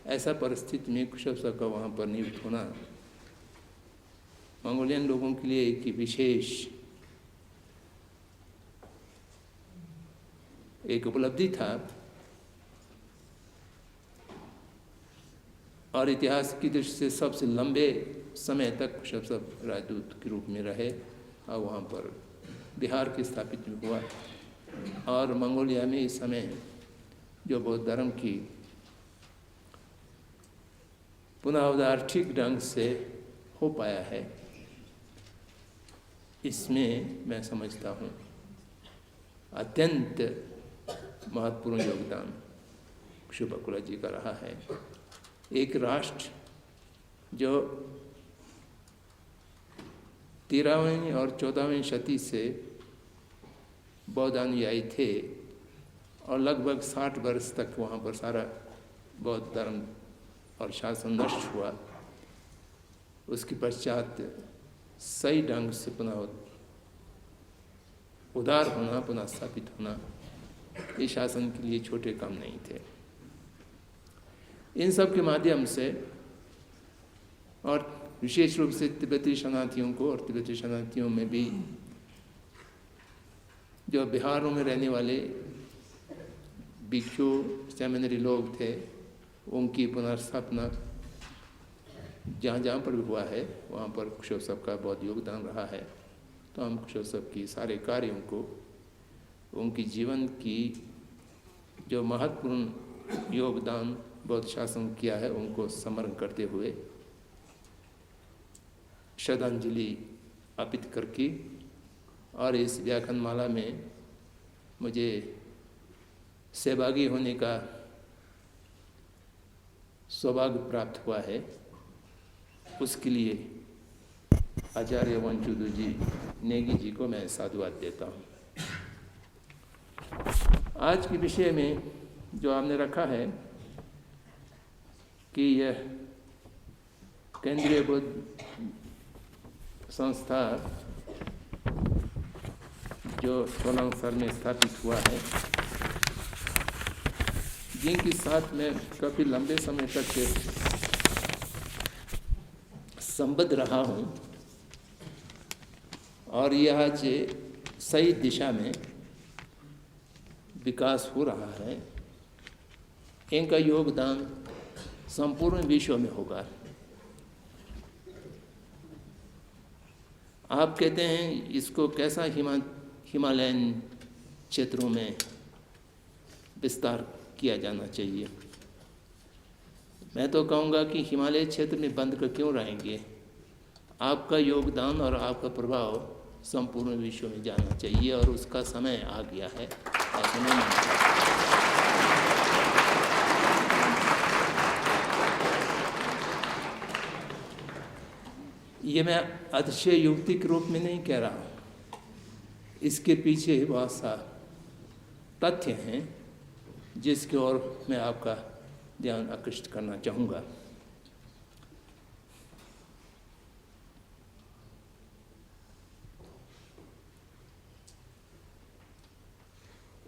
ऐसा परिस्थिति में कुशोत्सव का वहाँ पर नियुक्त होना मंगोलियन लोगों के लिए एक विशेष एक उपलब्धि था और इतिहास की दृष्टि से सबसे लंबे समय तक कुशोत्सव राजदूत के रूप में रहे और वहाँ पर बिहार की स्थापित हुआ। और मंगोलिया में इस समय जो बौद्ध धर्म की पुनरुद्धार ठीक ढंग से हो पाया है, इसमें मैं समझता हूँ अत्यंत महत्वपूर्ण योगदान कुशोत्सव बकुला जी का रहा है। एक राष्ट्र जो 13वीं और 14वीं शती से बौद्ध अनुयायी थे और लगभग 60 वर्ष तक वहाँ पर सारा बौद्ध धर्म और शासन नष्ट हुआ। उसके पश्चात सही ढंग से पुनः उदार होना, पुनः स्थापित होना, ये शासन के लिए छोटे काम नहीं थे। इन सब के माध्यम से, और विशेष रूप से तिब्बती शरणार्थियों को, और तिब्बती शरणार्थियों में भी जो बिहारों में रहने वाले भिक्षु सेमिनरी लोग थे, उनकी पुनर्स्थापना जहाँ जहाँ पर भी हुआ है वहाँ पर कुशोत्सव का बहुत योगदान रहा है। तो हम कुशोत्सव की सारे कार्यों को, उनकी जीवन की जो महत्वपूर्ण योगदान बौद्ध शासन किया है, उनको स्मरण करते हुए श्रद्धांजलि अर्पित करके, और इस व्याख्यानमाला में मुझे सहभागी होने का सौभाग्य प्राप्त हुआ है, उसके लिए आचार्य वंचुदू जी नेगी जी को मैं साधुवाद देता हूँ। आज के विषय में जो आपने रखा है कि यह केंद्रीय बौद्ध संस्था जो सोलंगसर में स्थापित हुआ है, जिनके साथ मैं काफ़ी लंबे समय तक संबद्ध रहा हूँ, और यह आज सही दिशा में विकास हो रहा है, इनका योगदान संपूर्ण विश्व में होगा। आप कहते हैं इसको कैसा हिमालयन क्षेत्रों में विस्तार किया जाना चाहिए। मैं तो कहूँगा कि हिमालय क्षेत्र में बंद कर क्यों रहेंगे, आपका योगदान और आपका प्रभाव संपूर्ण विश्व में जाना चाहिए, और उसका समय आ गया है, ऐसा नहीं मानता। ये मैं अतिशय युक्ति के रूप में नहीं कह रहा हूँ, इसके पीछे बहुत सा तथ्य हैं जिसकी ओर मैं आपका ध्यान आकृष्ट करना चाहूँगा।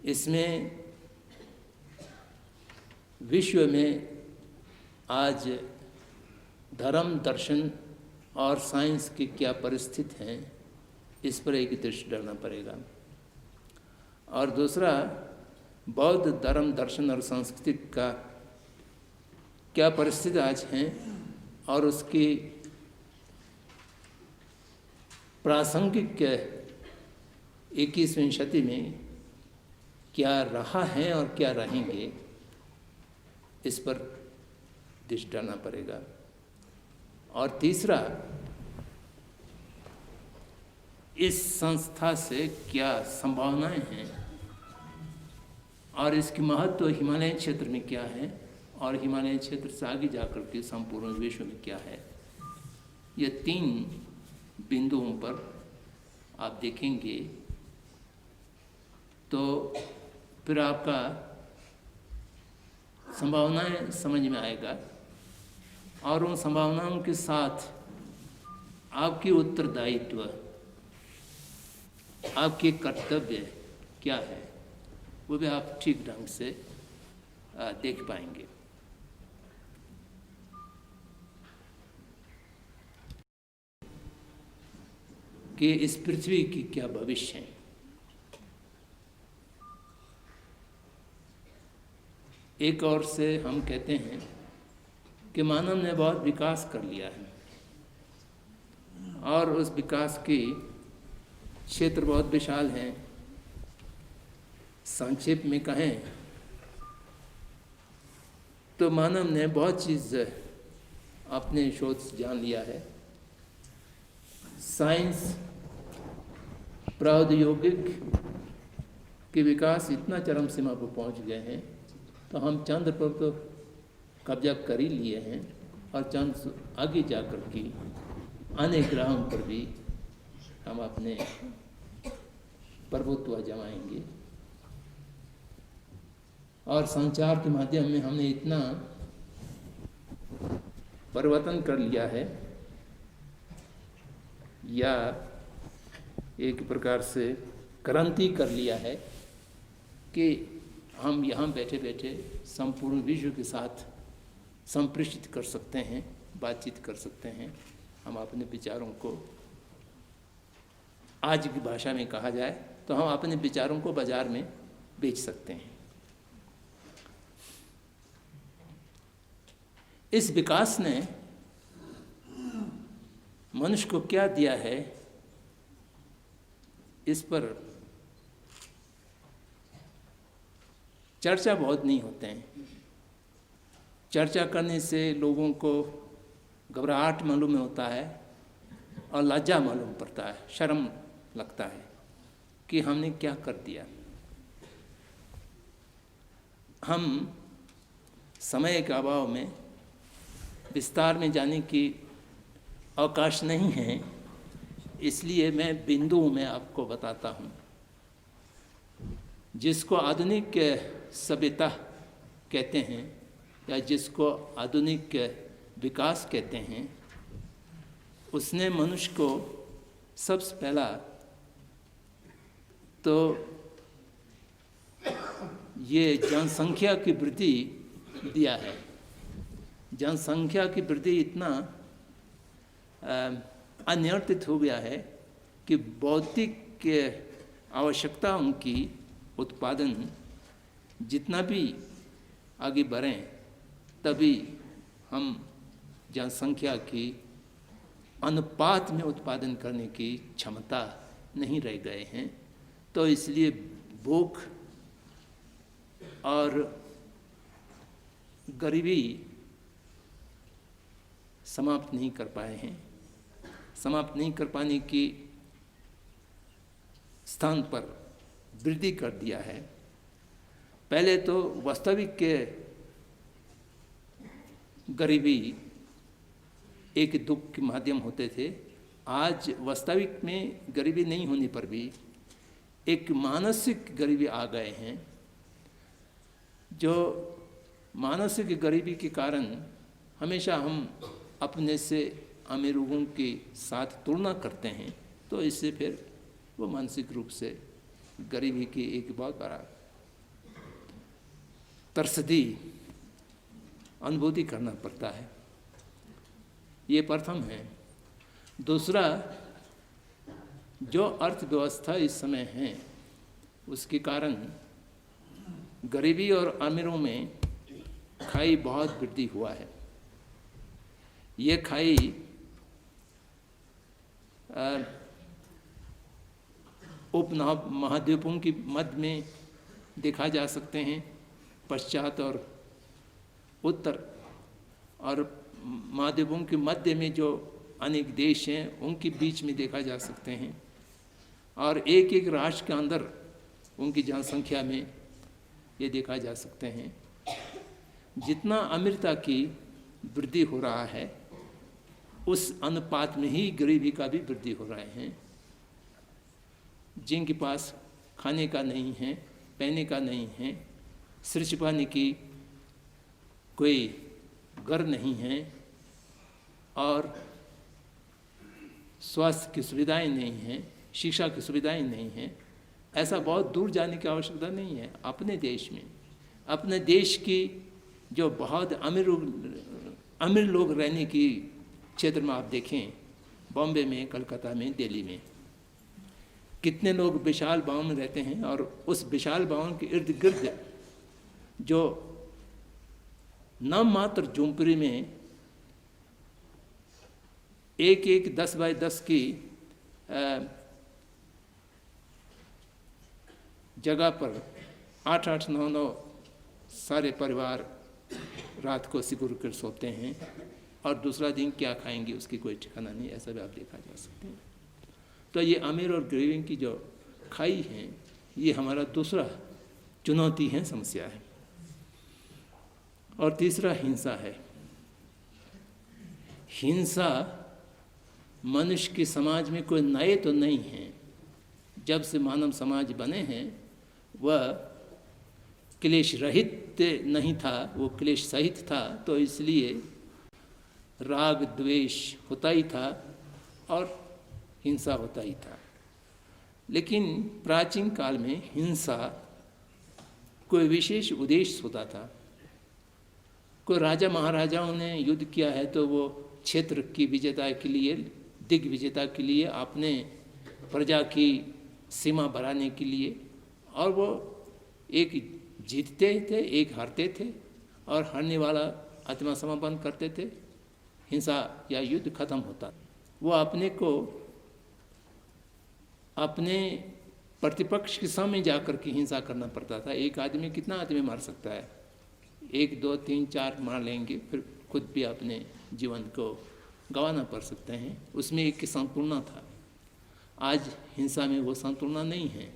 इसमें विश्व में आज धर्म, दर्शन और साइंस की क्या परिस्थिति हैं, इस पर एक दृष्टि डालना पड़ेगा। और दूसरा, बौद्ध धर्म, दर्शन और संस्कृति का क्या परिस्थिति आज हैं, और उसकी प्रासंगिक 21वीं शती में क्या रहा है और क्या रहेंगे, इस पर दृष्टि डालना पड़ेगा। और तीसरा, इस संस्था से क्या संभावनाएं हैं, और इसकी महत्व हिमालय क्षेत्र में क्या है, और हिमालय क्षेत्र से आगे जाकर के संपूर्ण विश्व में क्या है। ये 3 बिंदुओं पर आप देखेंगे तो फिर आपका संभावनाएं समझ में आएगा, और उन संभावनाओं के साथ आपकी उत्तरदायित्व, आपके कर्तव्य क्या है, वो भी आप ठीक ढंग से देख पाएंगे। कि इस पृथ्वी की क्या भविष्य है। एक ओर से हम कहते हैं कि मानव ने बहुत विकास कर लिया है, और उस विकास की क्षेत्र बहुत विशाल हैं। संक्षेप में कहें तो मानव ने बहुत चीज़ अपने शोध से जान लिया है। साइंस, प्रौद्योगिक के विकास इतना चरम सीमा पर पहुंच गए हैं, तो हम चंद्र पर तो कब्जा कर ही लिए हैं, और चंद्र आगे जाकर के अन्य ग्रहों पर भी हम अपने प्रभुत्व जमाएंगे। और संचार के माध्यम में हमने इतना परिवर्तन कर लिया है या एक प्रकार से क्रांति कर लिया है कि हम यहाँ बैठे बैठे संपूर्ण विश्व के साथ संप्रेषित कर सकते हैं, बातचीत कर सकते हैं। हम अपने विचारों को, आज की भाषा में कहा जाए तो हम अपने विचारों को बाजार में बेच सकते हैं। इस विकास ने मनुष्य को क्या दिया है, इस पर चर्चा बहुत नहीं होते हैं। चर्चा करने से लोगों को घबराहट मालूम होता है और लज्जा मालूम पड़ता है, शर्म लगता है कि हमने क्या कर दिया। हम समय के अभाव में विस्तार में जाने की अवकाश नहीं है, इसलिए मैं बिंदुओं में आपको बताता हूँ। जिसको आधुनिक सभ्यता कहते हैं या जिसको आधुनिक विकास कहते हैं, उसने मनुष्य को सबसे पहला तो ये जनसंख्या की वृद्धि दिया है। जनसंख्या की वृद्धि इतना अनियंत्रित हो गया है कि भौतिक आवश्यकताओं की उत्पादन जितना भी आगे बढ़ें, तभी हम जनसंख्या की अनुपात में उत्पादन करने की क्षमता नहीं रह गए हैं। तो इसलिए भूख और गरीबी समाप्त नहीं कर पाए हैं। समाप्त नहीं कर पाने की स्थान पर वृद्धि कर दिया है। पहले तो वास्तविक के गरीबी एक दुख के माध्यम होते थे। आज वास्तविक में गरीबी नहीं होने पर भी एक मानसिक गरीबी आ गए हैं, जो मानसिक गरीबी के कारण हमेशा हम अपने से अमीर लोगों के साथ तुलना करते हैं। तो इससे फिर वो मानसिक रूप से गरीबी की एक बहुत बड़ा तरसदी अनुभूति करना पड़ता है। ये प्रथम है। दूसरा, जो अर्थव्यवस्था इस समय है उसके कारण गरीबी और अमीरों में खाई बहुत वृद्धि हुआ है। ये खाई उपमहाद्वीपों की मध्य में देखा जा सकते हैं, पश्चात और उत्तर, और महाद्वीपों के मध्य में जो अनेक देश हैं उनके बीच में देखा जा सकते हैं, और एक एक राष्ट्र के अंदर उनकी जनसंख्या में ये देखा जा सकते हैं। जितना अमीरता की वृद्धि हो रहा है उस अनुपात में ही गरीबी का भी वृद्धि हो रहे हैं। जिनके पास खाने का नहीं है, पहनने का नहीं है, सिर छिपाने की कोई घर नहीं है और स्वास्थ्य की सुविधाएं नहीं हैं, शिक्षा की सुविधाएं नहीं हैं, ऐसा बहुत दूर जाने की आवश्यकता नहीं है। अपने देश में, अपने देश की जो बहुत अमीर लोग रहने की क्षेत्र में आप देखें, बॉम्बे में, कलकत्ता में, दिल्ली में, कितने लोग विशाल भवन में रहते हैं, और उस विशाल भवन के इर्द गिर्द जो नाम मात्र झोंपड़ी में एक एक 10 बाय 10 की जगह पर 8-8, 9-9 सारे परिवार रात को सिकुड़ कर सोते हैं, और दूसरा दिन क्या खाएंगे उसकी कोई ठिकाना नहीं। ऐसा भी आप देखा जा सकते हैं। तो ये अमीर और गरीब की जो खाई है, ये हमारा दूसरा चुनौती है, समस्या है। और तीसरा हिंसा है। हिंसा मनुष्य के समाज में कोई नए तो नहीं है। जब से मानव समाज बने हैं वह क्लेश रहित नहीं था, वो क्लेश सहित था। तो इसलिए राग द्वेष होता ही था, और हिंसा होता ही था। लेकिन प्राचीन काल में हिंसा कोई विशेष उद्देश्य होता था। कोई राजा महाराजाओं ने युद्ध किया है तो वो क्षेत्र की विजेता के लिए, दिग्विजेता के लिए, अपने प्रजा की सीमा बढ़ाने के लिए, और वो एक जीतते थे, एक हारते थे, और हारने वाला आत्मसमर्पण करते थे, हिंसा या युद्ध खत्म होता। वो अपने को अपने प्रतिपक्ष के सामने जाकर के हिंसा करना पड़ता था। एक आदमी कितना आदमी मार सकता है? 1 2 3 4 मार लेंगे, फिर खुद भी अपने जीवन को गंवाना पड़ सकते हैं। उसमें एक संतुलना था। आज हिंसा में वो संतुलना नहीं है।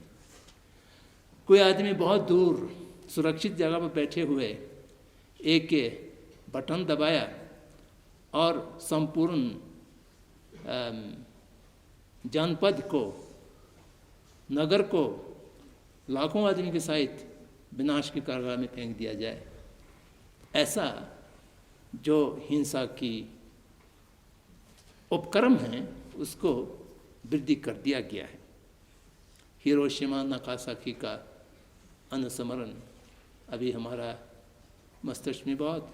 कोई आदमी बहुत दूर सुरक्षित जगह पर बैठे हुए एक बटन दबाया और संपूर्ण जनपद को, नगर को लाखों आदमी के सहित विनाश की कारागार में फेंक दिया जाए, ऐसा जो हिंसा की उपक्रम है उसको वृद्धि कर दिया गया है। हिरोशिमा नागासाकी का अनुस्मरण अभी हमारा मस्तिष्क में बहुत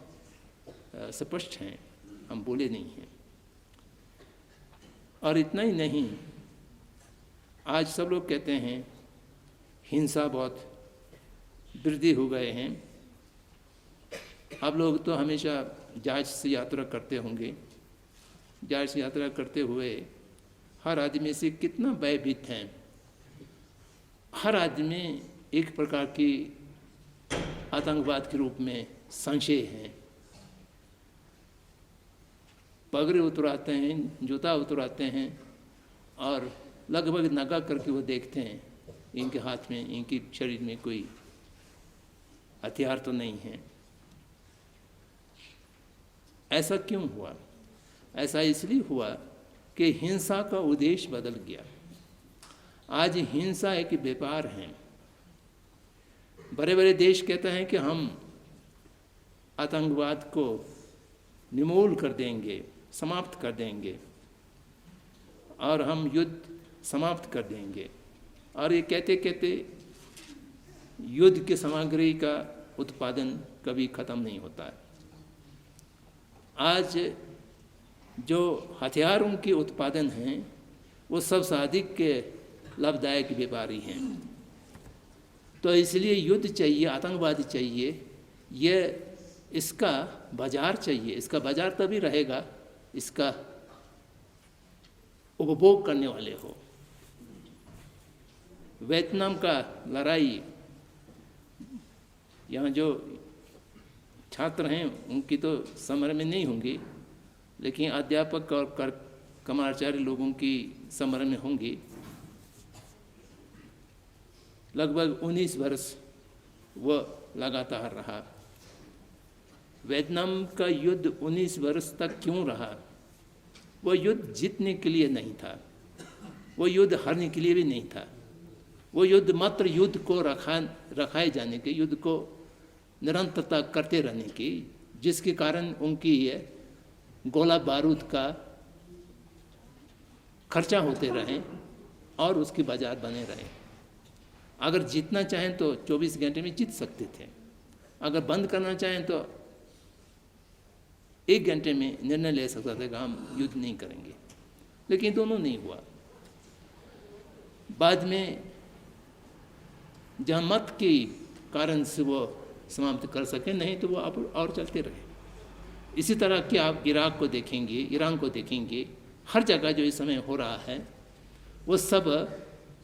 स्पष्ट है, हम भूले नहीं हैं। और इतना ही नहीं, आज सब लोग कहते हैं हिंसा बहुत वृद्धि हो गए हैं। आप लोग तो हमेशा जहाज से यात्रा करते होंगे। जहाज से यात्रा करते हुए हर आदमी से कितना भयभीत हैं। हर आदमी एक प्रकार की आतंकवाद के रूप में संशय है। पगड़ी उतराते हैं, जूता उतराते हैं और लगभग नंगा करके वो देखते हैं इनके हाथ में, इनके शरीर में कोई हथियार तो नहीं है। ऐसा क्यों हुआ? ऐसा इसलिए हुआ कि हिंसा का उद्देश्य बदल गया। आज हिंसा एक व्यापार है। बड़े बड़े देश कहते हैं कि हम आतंकवाद को निर्मूल कर देंगे, समाप्त कर देंगे, और हम युद्ध समाप्त कर देंगे। और ये कहते कहते युद्ध की सामग्री का उत्पादन कभी खत्म नहीं होता है। आज जो हथियारों के उत्पादन हैं वो सबसे अधिक के लाभदायक व्यापारी हैं। तो इसलिए युद्ध चाहिए, आतंकवाद चाहिए, ये इसका बाजार चाहिए। इसका बाजार तभी रहेगा इसका उपभोग करने वाले हो। वियतनाम का लड़ाई, यहाँ जो छात्र हैं उनकी तो समर में नहीं होंगी, लेकिन अध्यापक और कमाचार्य लोगों की समर में होंगी। लगभग 19 वर्ष वह लगातार रहा। वियतनाम का युद्ध 19 वर्ष तक क्यों रहा? वो युद्ध जीतने के लिए नहीं था, वो युद्ध हारने के लिए भी नहीं था। वो युद्ध मात्र युद्ध को रखाए जाने के, युद्ध को निरंतरता करते रहने की, जिसके कारण उनकी ये गोला बारूद का खर्चा होते रहे और उसके बाजार बने रहे। अगर जीतना चाहें तो 24 घंटे में जीत सकते थे, अगर बंद करना चाहें तो 1 घंटे में निर्णय ले सकता था कि हम युद्ध नहीं करेंगे। लेकिन दोनों नहीं हुआ। बाद में जनमत के कारण से वो समाप्त कर सके, नहीं तो वो और चलते रहे। इसी तरह कि आप इराक को देखेंगे, ईरान को देखेंगे, हर जगह जो इस समय हो रहा है वो सब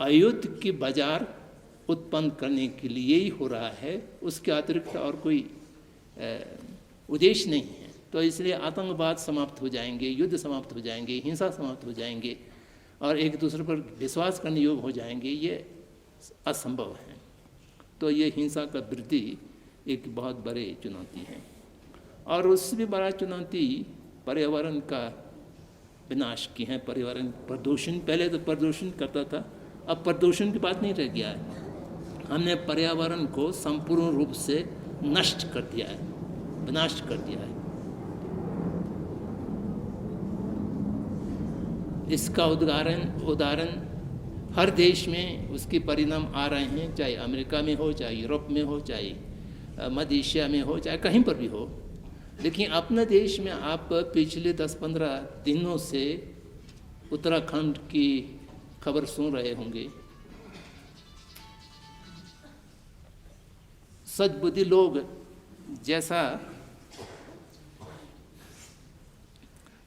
अयुद्ध की बाजार उत्पन्न करने के लिए ही हो रहा है। उसके अतिरिक्त और कोई उद्देश्य नहीं है। तो इसलिए आतंकवाद समाप्त हो जाएंगे, युद्ध समाप्त हो जाएंगे, हिंसा समाप्त हो जाएंगे और एक दूसरे पर विश्वास करने योग्य हो जाएंगे, ये असंभव है। तो ये हिंसा का वृद्धि एक बहुत बड़ी चुनौती है। और उससे भी बड़ा चुनौती पर्यावरण का विनाश की है। पर्यावरण प्रदूषण, पहले तो प्रदूषण करता था, अब प्रदूषण की बात नहीं रह गया है। हमने पर्यावरण को संपूर्ण रूप से नष्ट कर दिया है, विनाश कर दिया है। इसका उदाहरण हर देश में उसके परिणाम आ रहे हैं, चाहे अमेरिका में हो, चाहे यूरोप में हो, चाहे मध्य एशिया में हो, चाहे कहीं पर भी हो। लेकिन अपने देश में आप पिछले 10-15 दिनों से उत्तराखंड की खबर सुन रहे होंगे। सद्बुद्धि लोग जैसा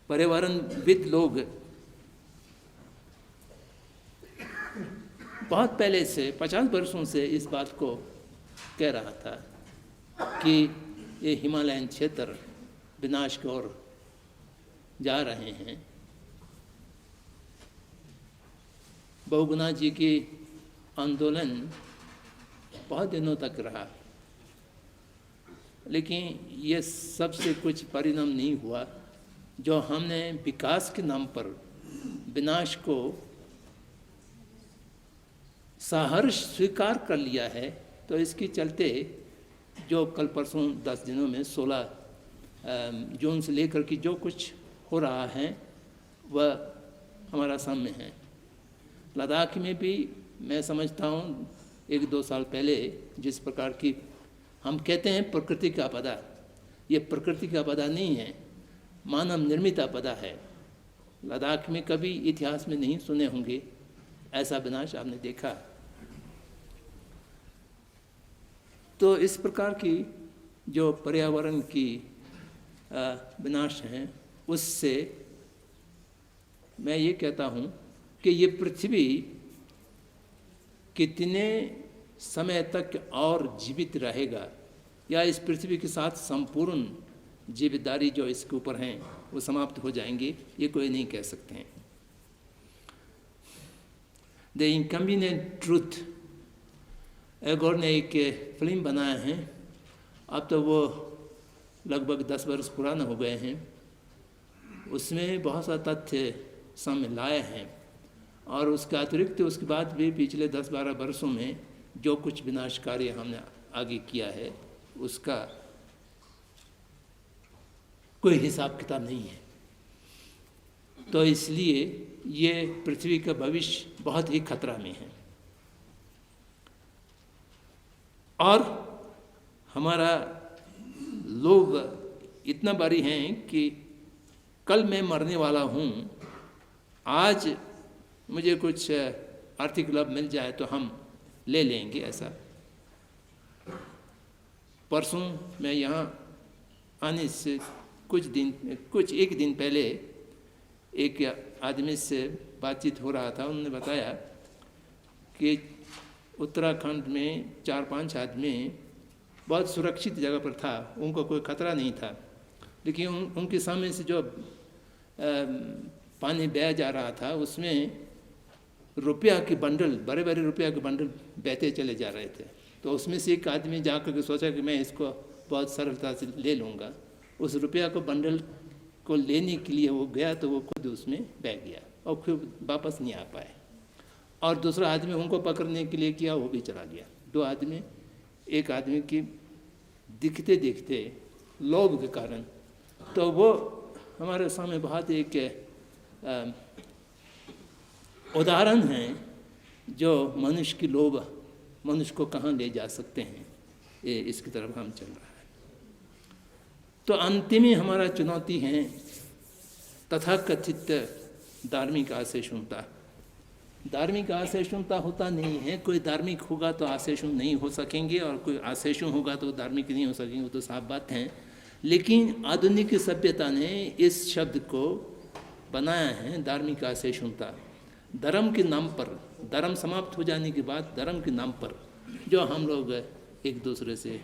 पर्यावरणविद लोग बहुत पहले से 50 वर्षों से इस बात को कह रहा था कि ये हिमालयन क्षेत्र विनाश की ओर जा रहे हैं। बहुगुणा जी की आंदोलन बहुत दिनों तक रहा, लेकिन ये सबसे कुछ परिणाम नहीं हुआ। जो हमने विकास के नाम पर विनाश को सहर्ष स्वीकार कर लिया है, तो इसके चलते जो कल परसों 10 दिनों में 16 जून से लेकर के जो कुछ हो रहा है वह हमारा सामने है। लद्दाख में भी मैं समझता हूँ 1-2 साल पहले जिस प्रकार की हम कहते हैं प्रकृति का आपदा, ये प्रकृति का आपदा नहीं है, मानव निर्मित आपदा है। लद्दाख में कभी इतिहास में नहीं सुने होंगे ऐसा विनाश आपने देखा। तो इस प्रकार की जो पर्यावरण की विनाश हैं, उससे मैं ये कहता हूँ कि ये पृथ्वी कितने समय तक और जीवित रहेगा, या इस पृथ्वी के साथ संपूर्ण जीवितदारी जो इसके ऊपर हैं वो समाप्त हो जाएंगे, ये कोई नहीं कह सकते हैं। द इनकन्वीनिएंट ट्रूथ, एगोर ने एक फिल्म बनाया है, अब तो वो लगभग 10 वर्ष पुराना हो गए हैं। उसमें बहुत सा तथ्य सामने लाए हैं, और उसके अतिरिक्त उसके बाद भी पिछले 10-12 वर्षों में जो कुछ विनाश कार्य हमने आगे किया है उसका कोई हिसाब किताब नहीं है। तो इसलिए ये पृथ्वी का भविष्य बहुत ही खतरा में है। और हमारा लोग इतना भारी हैं कि कल मैं मरने वाला हूँ, आज मुझे कुछ आर्थिक लाभ मिल जाए तो हम ले लेंगे ऐसा। परसों मैं यहाँ आने से कुछ एक दिन पहले एक आदमी से बातचीत हो रहा था। उन्होंने बताया कि उत्तराखंड में 4-5 आदमी बहुत सुरक्षित जगह पर था, उनको कोई खतरा नहीं था, लेकिन उनके सामने से जो पानी बह जा रहा था उसमें रुपया के बंडल, बड़े बड़े रुपया के बंडल बहते चले जा रहे थे। तो उसमें से एक आदमी जाकर के सोचा कि मैं इसको बहुत सरलता से ले लूँगा। उस रुपया को बंडल को लेने के लिए वो गया तो वो खुद उसमें बह गया और फिर वापस नहीं आ पाए। और दूसरा आदमी उनको पकड़ने के लिए किया, वो भी चला गया। 2 आदमी, एक आदमी की दिखते दिखते लोभ के कारण। तो वो हमारे सामने बहुत एक उदाहरण है जो मनुष्य की लोभ मनुष्य को कहाँ ले जा सकते हैं, ये इसकी तरफ हम चल रहा है। तो अंतिम ही हमारा चुनौती है तथाकथित धार्मिक असहिष्णुता। धार्मिक असहिष्णुता होता नहीं है। कोई धार्मिक होगा तो असहिष्णु नहीं हो सकेंगे, और कोई असहिष्णु होगा तो धार्मिक नहीं हो सकेंगे, वो तो साफ बात है। लेकिन आधुनिक सभ्यता ने इस शब्द को बनाया है धार्मिक असहिष्णुता। धर्म के नाम पर, धर्म समाप्त हो जाने के बाद धर्म के नाम पर जो हम लोग एक दूसरे से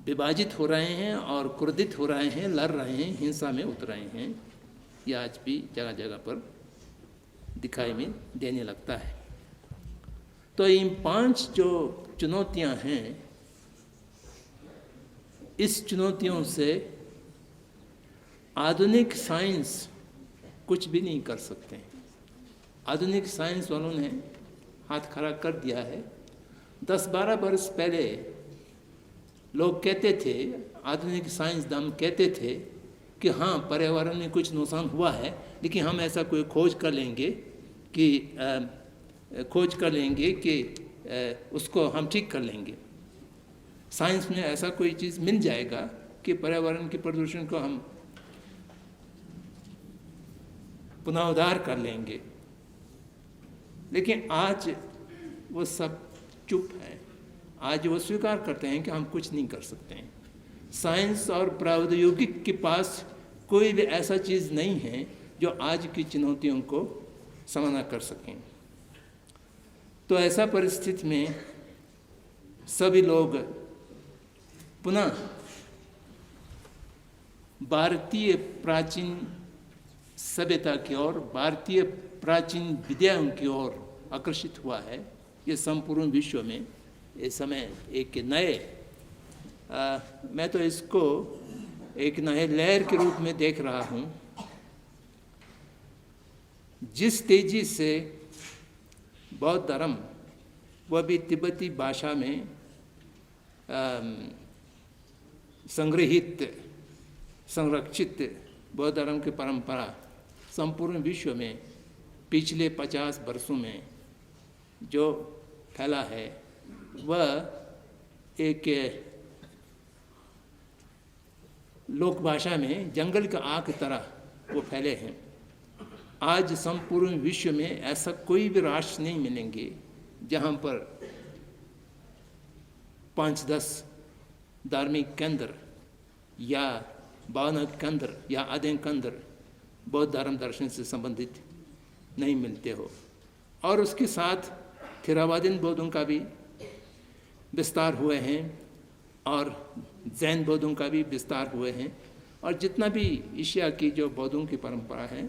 विभाजित हो रहे हैं और क्रोधित हो रहे हैं, लड़ रहे हैं, हिंसा में उतर रहे हैं, ये आज भी जगह जगह पर दिखाई में देने लगता है। तो इन 5 जो चुनौतियां हैं, इस चुनौतियों से आधुनिक साइंस कुछ भी नहीं कर सकते हैं। आधुनिक साइंस वालों ने हाथ खड़ा कर दिया है। 10-12 वर्ष पहले लोग कहते थे, आधुनिक साइंसदान कहते थे कि हाँ पर्यावरण में कुछ नुकसान हुआ है, लेकिन हम ऐसा कोई खोज कर लेंगे कि उसको हम ठीक कर लेंगे। साइंस में ऐसा कोई चीज़ मिल जाएगा कि पर्यावरण के प्रदूषण को हम पुनरुद्धार कर लेंगे। लेकिन आज वो सब चुप है। आज वो स्वीकार करते हैं कि हम कुछ नहीं कर सकते हैं। साइंस और प्रौद्योगिकी के पास कोई भी ऐसा चीज़ नहीं है जो आज की चुनौतियों को सामना कर सकें। तो ऐसा परिस्थिति में सभी लोग पुनः भारतीय प्राचीन सभ्यता की ओर, भारतीय प्राचीन विद्याओं की ओर आकर्षित हुआ है। ये संपूर्ण विश्व में इस समय एक नए मैं तो इसको एक नए लहर के रूप में देख रहा हूँ। जिस तेजी से बौद्ध धर्म, वह भी तिब्बती भाषा में संग्रहित संरक्षित बौद्ध धर्म की परंपरा संपूर्ण विश्व में पिछले 50 वर्षों में जो फैला है, वह एक लोक भाषा में जंगल का आग की तरह वो फैले हैं। आज संपूर्ण विश्व में ऐसा कोई भी राष्ट्र नहीं मिलेंगे जहाँ पर 5-10 धार्मिक केंद्र या भावना केंद्र या अध्ययन केंद्र बौद्ध धर्म दर्शन से संबंधित नहीं मिलते हो। और उसके साथ थेरावादीन बौद्धों का भी विस्तार हुए हैं और जैन बौद्धों का भी विस्तार हुए हैं, और जितना भी एशिया की जो बौद्धों की परंपरा है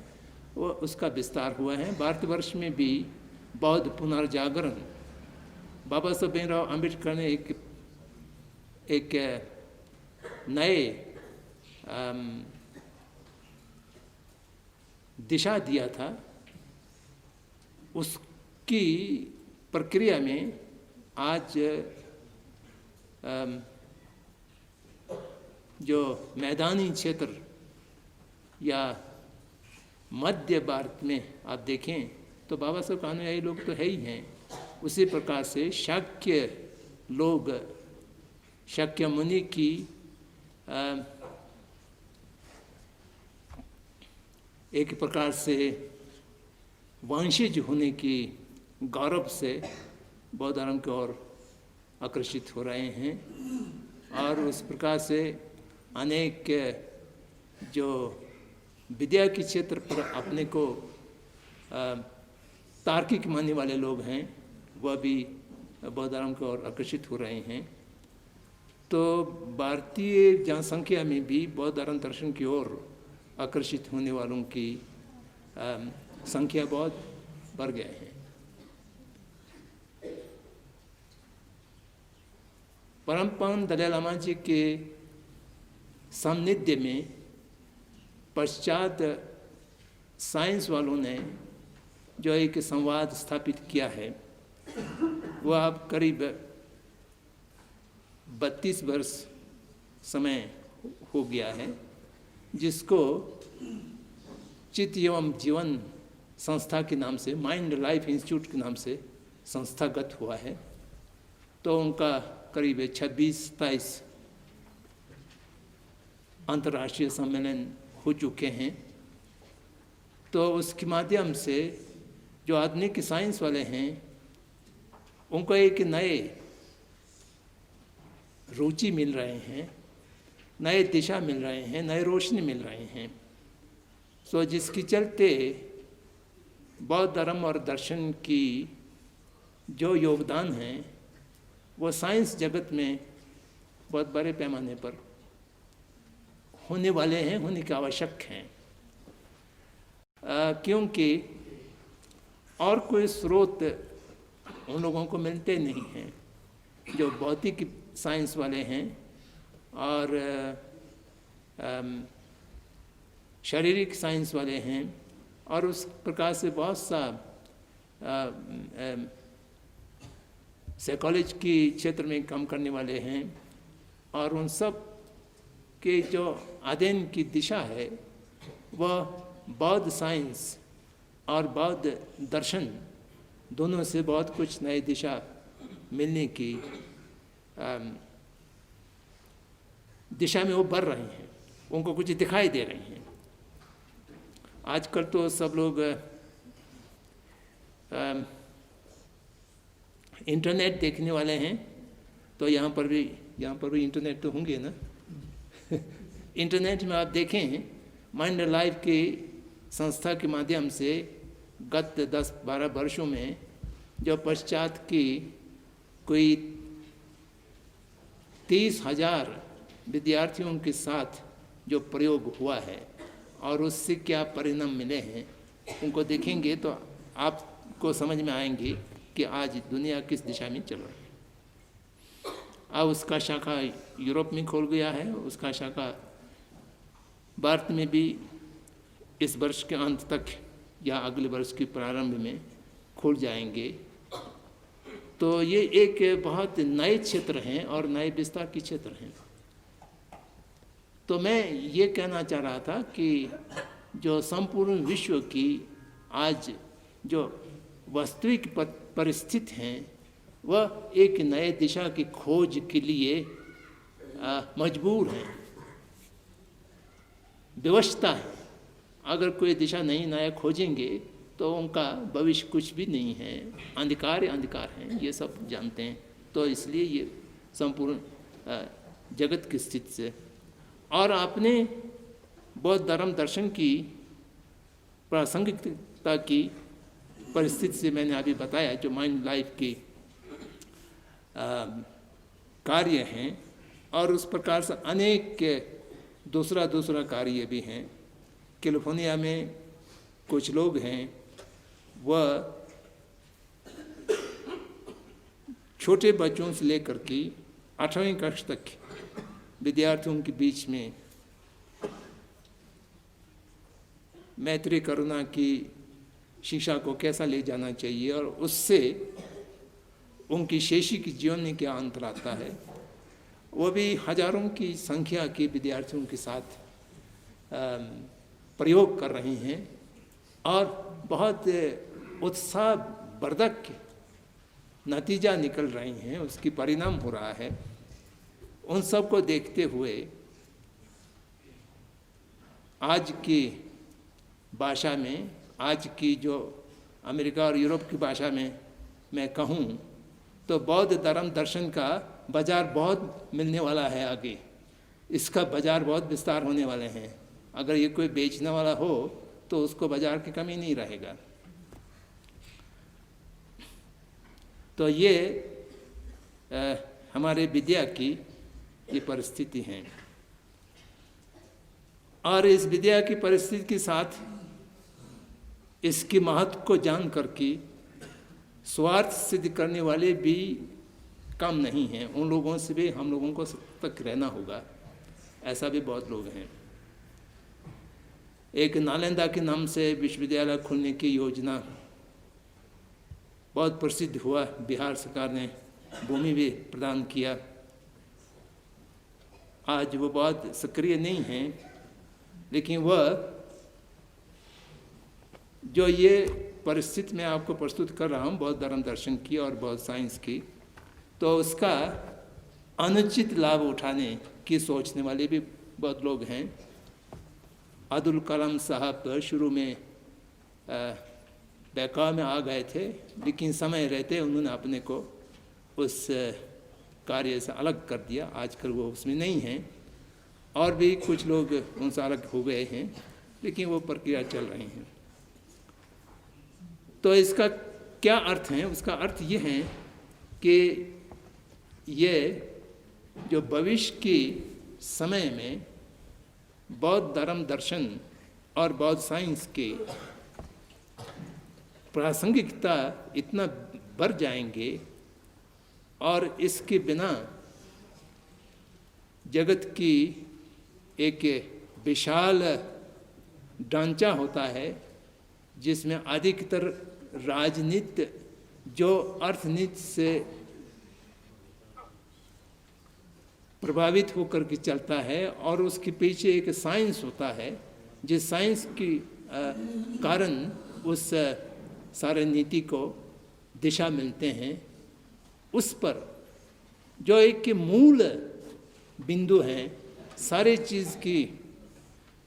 वो उसका विस्तार हुआ है। भारतवर्ष में भी बौद्ध पुनर्जागरण बाबा साहब भीमराव अम्बेडकर ने एक नए दिशा दिया था। उसकी प्रक्रिया में आज जो मैदानी क्षेत्र या मध्य भारत में आप देखें तो बाबा साहब का अनुयायी लोग तो है ही हैं। उसी प्रकार से शाक्य लोग, शाक्य मुनि की एक प्रकार से वंशज होने की गौरव से बौद्ध धर्म की ओर आकर्षित हो रहे हैं। और उस प्रकार से अनेक जो विद्या के क्षेत्र पर अपने को तार्किक मानने वाले लोग हैं, वह भी बौद्ध धर्म की ओर आकर्षित हो रहे हैं। तो भारतीय जनसंख्या में भी बौद्ध धर्म दर्शन की ओर आकर्षित होने वालों की संख्या बहुत बढ़ गए हैं। परमपावन दलाई लामा जी के सान्निध्य में पश्चात साइंस वालों ने जो एक संवाद स्थापित किया है, वह अब करीब 32 वर्ष समय हो गया है, जिसको चित्त एवं जीवन संस्था के नाम से, माइंड लाइफ इंस्टीट्यूट के नाम से संस्थागत हुआ है। तो उनका करीब 26-27 अंतर्राष्ट्रीय सम्मेलन हो चुके हैं। तो उसके माध्यम से जो आधुनिक साइंस वाले हैं उनको एक नए रुचि मिल रहे हैं, नए दिशा मिल रहे हैं, नए रोशनी मिल रहे हैं। सो जिसके चलते बौद्ध धर्म और दर्शन की जो योगदान है वो साइंस जगत में बहुत बड़े पैमाने पर होने वाले हैं, होने के आवश्यक हैं। क्योंकि और कोई स्रोत उन लोगों को मिलते नहीं हैं जो भौतिक साइंस वाले हैं और शारीरिक साइंस वाले हैं, और उस प्रकार से बहुत सा साइकोलॉजी के क्षेत्र में काम करने वाले हैं। और उन सब कि जो अध्ययन की दिशा है वह बौद्ध साइंस और बौद्ध दर्शन दोनों से बहुत कुछ नई दिशा मिलने की दिशा में वो बढ़ रहे हैं, उनको कुछ दिखाई दे रही हैं। आजकल तो सब लोग इंटरनेट देखने वाले हैं, तो यहाँ पर भी इंटरनेट तो होंगे ना। इंटरनेट में आप देखें, माइंड लाइफ की संस्था के माध्यम से गत 10-12 वर्षों में जो पश्चात की कोई 30,000 विद्यार्थियों के साथ जो प्रयोग हुआ है और उससे क्या परिणाम मिले हैं, उनको देखेंगे तो आपको समझ में आएंगे कि आज दुनिया किस दिशा में चल रही है। अब उसका शाखा यूरोप में खोल गया है, उसका शाखा भारत में भी इस वर्ष के अंत तक या अगले वर्ष के प्रारंभ में खुल जाएंगे। तो ये एक बहुत नए क्षेत्र हैं और नए विस्तार के क्षेत्र हैं। तो मैं ये कहना चाह रहा था कि जो संपूर्ण विश्व की आज जो वास्तविक परिस्थिति हैं वह एक नए दिशा की खोज के लिए मजबूर हैं, विवशता है। अगर कोई दिशा नहीं नया खोजेंगे तो उनका भविष्य कुछ भी नहीं है, अंधकार है, ये सब जानते हैं। तो इसलिए ये संपूर्ण जगत की स्थिति से और आपने बौद्ध धर्म दर्शन की प्रासंगिकता की परिस्थिति से मैंने अभी बताया, जो माइंड लाइफ की कार्य हैं और उस प्रकार से अनेक दूसरा कार्य भी हैं। कैलिफोर्निया में कुछ लोग हैं, वह छोटे बच्चों से लेकर के 8वीं कक्षा तक विद्यार्थियों के बीच में मैत्री करुणा की शिक्षा को कैसा ले जाना चाहिए और उससे उनकी शैक्षिक जीवन में क्या अंतर आता है, वो भी हजारों की संख्या के विद्यार्थियों के साथ प्रयोग कर रही हैं और बहुत उत्साहवर्धक नतीजा निकल रही हैं, उसकी परिणाम हो रहा है। उन सब को देखते हुए आज की भाषा में, आज की जो अमेरिका और यूरोप की भाषा में मैं कहूँ तो बौद्ध धर्म दर्शन का बाज़ार बहुत मिलने वाला है आगे, इसका बाज़ार बहुत विस्तार होने वाले हैं। अगर ये कोई बेचने वाला हो तो उसको बाज़ार की कमी नहीं रहेगा। तो ये हमारे विद्या की ये परिस्थिति है और इस विद्या की परिस्थिति के साथ इसके महत्व को जान करके स्वार्थ सिद्ध करने वाले भी कम नहीं हैं। उन लोगों से भी हम लोगों को सतर्क रहना होगा, ऐसा भी बहुत लोग हैं। एक नालंदा के नाम से विश्वविद्यालय खुलने की योजना बहुत प्रसिद्ध हुआ, बिहार सरकार ने भूमि भी प्रदान किया। आज वो बहुत सक्रिय नहीं हैं, लेकिन वह जो ये परिस्थिति मैं आपको प्रस्तुत कर रहा हूँ बौद्ध धर्म दर्शन की और बौद्ध साइंस की, तो उसका अनुचित लाभ उठाने की सोचने वाले भी बहुत लोग हैं। अब्दुल कलाम साहब शुरू में बहकाव में आ गए थे, लेकिन समय रहते उन्होंने अपने को उस कार्य से अलग कर दिया। आजकल वो उसमें नहीं हैं और भी कुछ लोग उनसे अलग हो गए हैं, लेकिन वो प्रक्रिया चल रही है। तो इसका क्या अर्थ है? उसका अर्थ ये है कि ये जो भविष्य के समय में बौद्ध धर्म दर्शन और बौद्ध साइंस के प्रासंगिकता इतना बढ़ जाएंगे और इसके बिना जगत की एक विशाल ढांचा होता है जिसमें अधिकतर राजनीति जो अर्थनीति से प्रभावित होकर के चलता है और उसके पीछे एक साइंस होता है, जिस साइंस के कारण उस सारे नीति को दिशा मिलते हैं, उस पर जो एक के मूल बिंदु हैं, सारे चीज़ की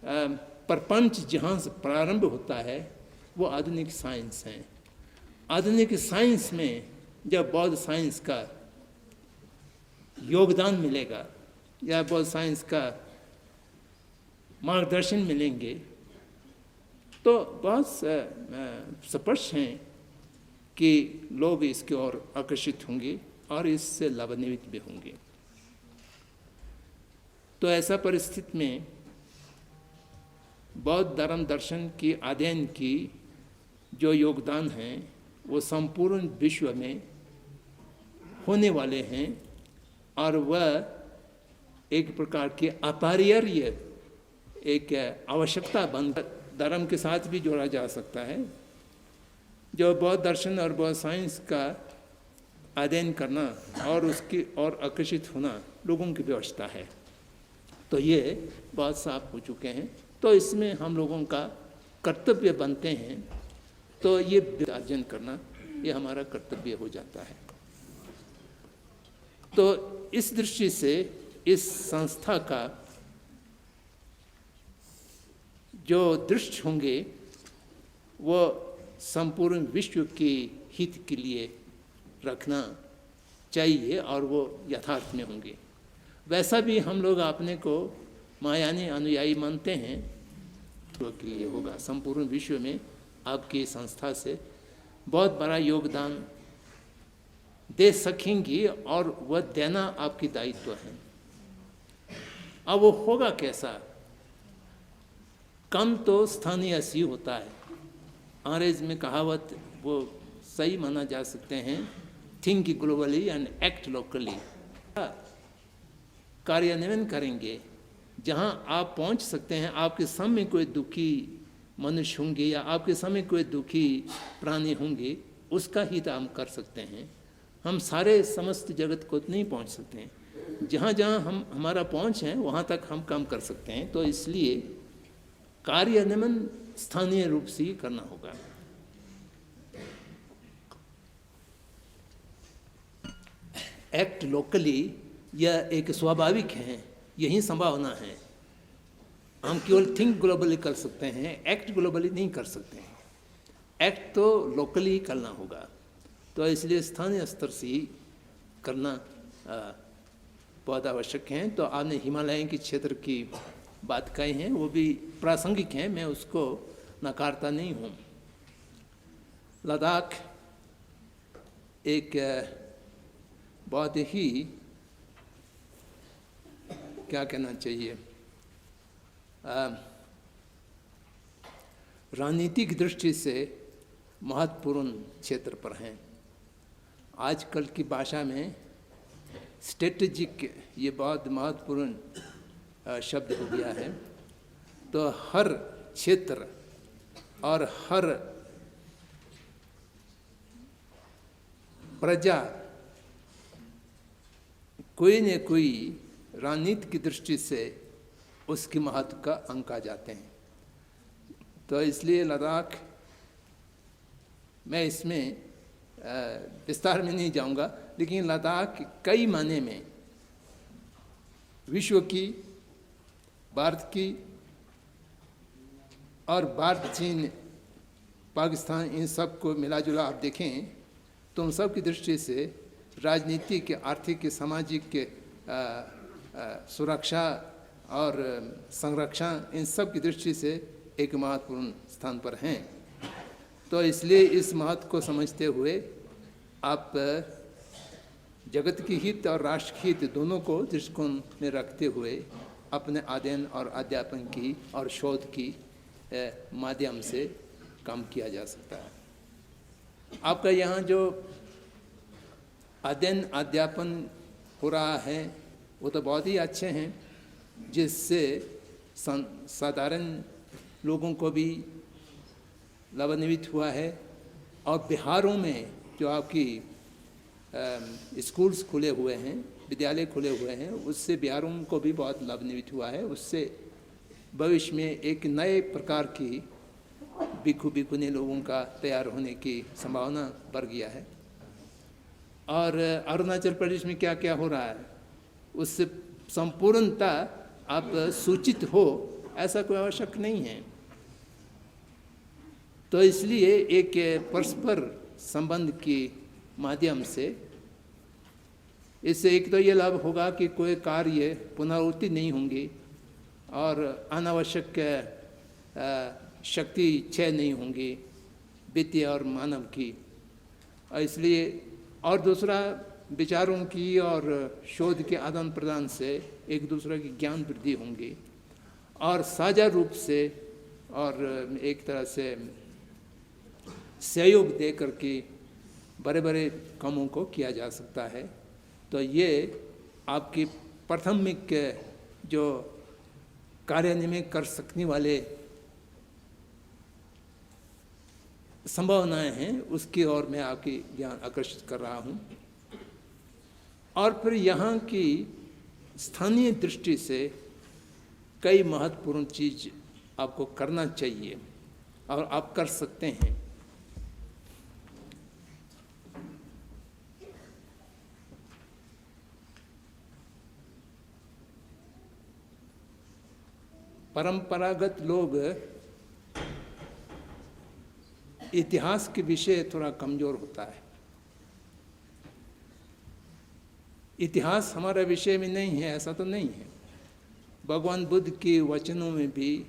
प्रपंच जहाँ से प्रारंभ होता है वो आधुनिक साइंस है। आधुनिक साइंस में जब बौद्ध साइंस का योगदान मिलेगा या बौद्ध साइंस का मार्गदर्शन मिलेंगे तो बहुत स्पष्ट हैं कि लोग इसकी ओर आकर्षित होंगे और इससे लाभान्वित भी होंगे। तो ऐसा परिस्थिति में बौद्ध धर्म दर्शन की अध्ययन की जो योगदान हैं वो संपूर्ण विश्व में होने वाले हैं और वह एक प्रकार की अपरिहार्य एक आवश्यकता बन धर्म के साथ भी जोड़ा जा सकता है। जो बौद्ध दर्शन और बौद्ध साइंस का अध्ययन करना और उसकी ओर आकर्षित होना लोगों की व्यवस्था है, तो ये बहुत साफ हो चुके हैं। तो इसमें हम लोगों का कर्तव्य बनते हैं, तो ये अर्जन करना ये हमारा कर्तव्य हो जाता है। तो इस दृष्टि से इस संस्था का जो दृष्टि होंगे वो संपूर्ण विश्व के हित के लिए रखना चाहिए और वो यथार्थ में होंगे। वैसा भी हम लोग अपने को महायानी अनुयायी मानते हैं, तो के लिए होगा। संपूर्ण विश्व में आपकी संस्था से बहुत बड़ा योगदान दे सकेंगी और वह देना आपकी दायित्व है। अब वो होगा कैसा? कम तो स्थानीय सी होता है। अंग्रेज में कहावत वो सही माना जा सकते हैं, think globally and act locally. कार्यान्वयन करेंगे जहां आप पहुंच सकते हैं। आपके सामने कोई दुखी मनुष्य होंगे या आपके सामने कोई दुखी प्राणी होंगे, उसका हित हम कर सकते हैं। हम सारे समस्त जगत को नहीं पहुंच सकते हैं, जहाँ जहाँ हम हमारा पहुंच है वहाँ तक हम काम कर सकते हैं। तो इसलिए कार्यान्वयन स्थानीय रूप से ही करना होगा। एक्ट लोकली यह एक स्वाभाविक है, यही संभावना है। हम केवल थिंक ग्लोबली कर सकते हैं, एक्ट ग्लोबली नहीं कर सकते हैं। एक्ट तो लोकली करना होगा। तो इसलिए स्थानीय स्तर से ही करना बहुत आवश्यक है। तो आपने हिमालय के क्षेत्र की बात कही है, वो भी प्रासंगिक है, मैं उसको नकारता नहीं हूँ। लद्दाख एक बहुत ही क्या कहना चाहिए रणनीतिक दृष्टि से महत्वपूर्ण क्षेत्र पर हैं। आजकल की भाषा में स्ट्रेटेजिक ये बहुत महत्वपूर्ण शब्द हो गया है। तो हर क्षेत्र और हर प्रजा कोई न कोई रणनीति की दृष्टि से उसके महत्व का अंक आ जाते हैं। तो इसलिए लद्दाख, मैं इसमें विस्तार में नहीं जाऊंगा, लेकिन लद्दाख कई मायने में विश्व की, भारत की और भारत, चीन, पाकिस्तान, इन सब को मिला जुला आप देखें तो उन सब की दृष्टि से राजनीतिक, आर्थिक, सामाजिक, सुरक्षा और संरक्षण, इन सब की दृष्टि से एक महत्वपूर्ण स्थान पर हैं। तो इसलिए इस महत्व को समझते हुए आप जगत की हित और राष्ट्र की हित दोनों को दृष्टिकोण में रखते हुए अपने अध्ययन और अध्यापन की और शोध की माध्यम से काम किया जा सकता है। आपका यहाँ जो अध्ययन अध्यापन हो रहा है वो तो बहुत ही अच्छे हैं, जिससे साधारण लोगों को भी लाभान्वित हुआ है। और बिहारों में जो आपकी स्कूल्स खुले हुए हैं, विद्यालय खुले हुए हैं, उससे बिहारों को भी बहुत लाभान्वित हुआ है। उससे भविष्य में एक नए प्रकार की भिक्षु भिक्षुणी लोगों का तैयार होने की संभावना बढ़ गया है। और अरुणाचल प्रदेश में क्या क्या हो रहा है उससे संपूर्णतः आप सूचित हो, ऐसा कोई आवश्यक नहीं है। तो इसलिए एक परस्पर संबंध के माध्यम से इससे एक तो ये लाभ होगा कि कोई कार्य पुनरावृत्ति नहीं होंगे और अनावश्यक शक्ति क्षय नहीं होंगी वित्तीय और मानव की। और इसलिए और दूसरा विचारों की और शोध के आदान प्रदान से एक दूसरे की ज्ञान वृद्धि होंगी और साझा रूप से और एक तरह से सहयोग दे करके बड़े बड़े कामों को किया जा सकता है। तो ये आपकी प्राथमिक जो कार्यान्वयन कर सकने वाले संभावनाएं हैं उसकी ओर मैं आपकी ध्यान आकर्षित कर रहा हूँ। और फिर यहाँ की स्थानीय दृष्टि से कई महत्वपूर्ण चीज आपको करना चाहिए और आप कर सकते हैं। परंपरागत लोग इतिहास के विषय थोड़ा कमजोर होता है। इतिहास हमारा विषय में नहीं है, ऐसा तो नहीं है। भगवान बुद्ध के वचनों में भी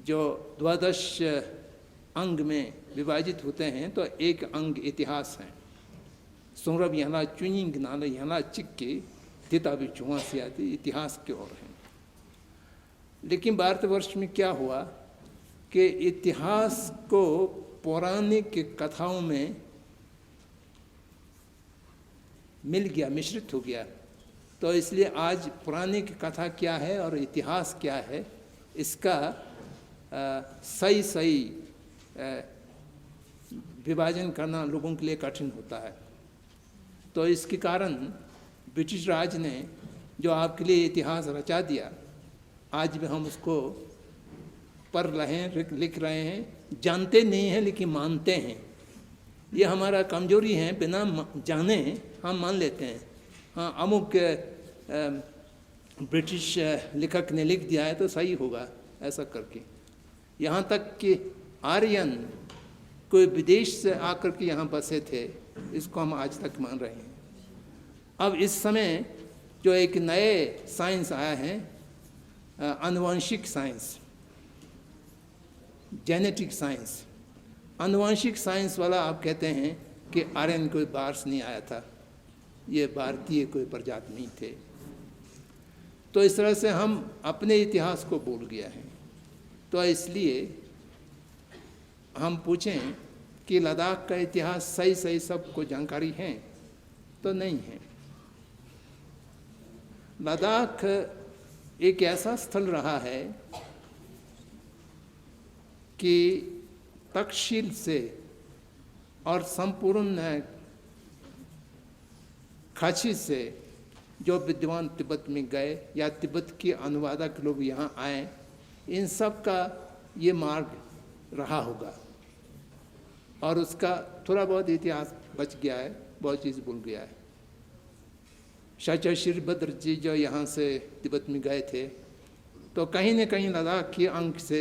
जो 12 अंग में विभाजित होते हैं तो एक अंग इतिहास है। सौरभ यहाँ चुनिंग नाल यहाँ चिक्के तिता भी चुआ से आती इतिहास की ओर है। लेकिन भारतवर्ष में क्या हुआ कि इतिहास को पौराणिक कथाओं में मिल गया, मिश्रित हो गया। तो इसलिए आज पौराणिक कथा क्या है और इतिहास क्या है इसका सही विभाजन करना लोगों के लिए कठिन होता है। तो इसके कारण ब्रिटिश राज ने जो आपके लिए इतिहास रचा दिया, आज भी हम उसको पढ़ रहे हैं, लिख रहे हैं, जानते नहीं हैं लेकिन मानते हैं। ये हमारा कमजोरी है, बिना जाने हम मान लेते हैं। हाँ, अमुक ब्रिटिश लेखक ने लिख दिया है तो सही होगा, ऐसा करके। यहाँ तक कि आर्यन कोई विदेश से आकर के यहाँ बसे थे, इसको हम आज तक मान रहे हैं। अब इस समय जो एक नए साइंस आया है, आनुवंशिक साइंस, जेनेटिक साइंस, आनुवंशिक साइंस वाला आप कहते हैं कि आर्यन कोई बाहर से नहीं आया था, ये भारतीय कोई प्रजाति नहीं थे। तो इस तरह से हम अपने इतिहास को भूल गया है। तो इसलिए हम पूछें कि लद्दाख का इतिहास सही सबको जानकारी है तो नहीं है। लद्दाख एक ऐसा स्थल रहा है कि तक्षशिला से और संपूर्ण खाची से जो विद्वान तिब्बत में गए या तिब्बत के अनुवादक लोग यहाँ आए, इन सब का ये मार्ग रहा होगा और उसका थोड़ा बहुत इतिहास बच गया है, बहुत चीज़ भूल गया है। शाचा श्रीभद्र जी जो यहाँ से तिब्बत में गए थे तो कहीं न कहीं लद्दाख के अंक से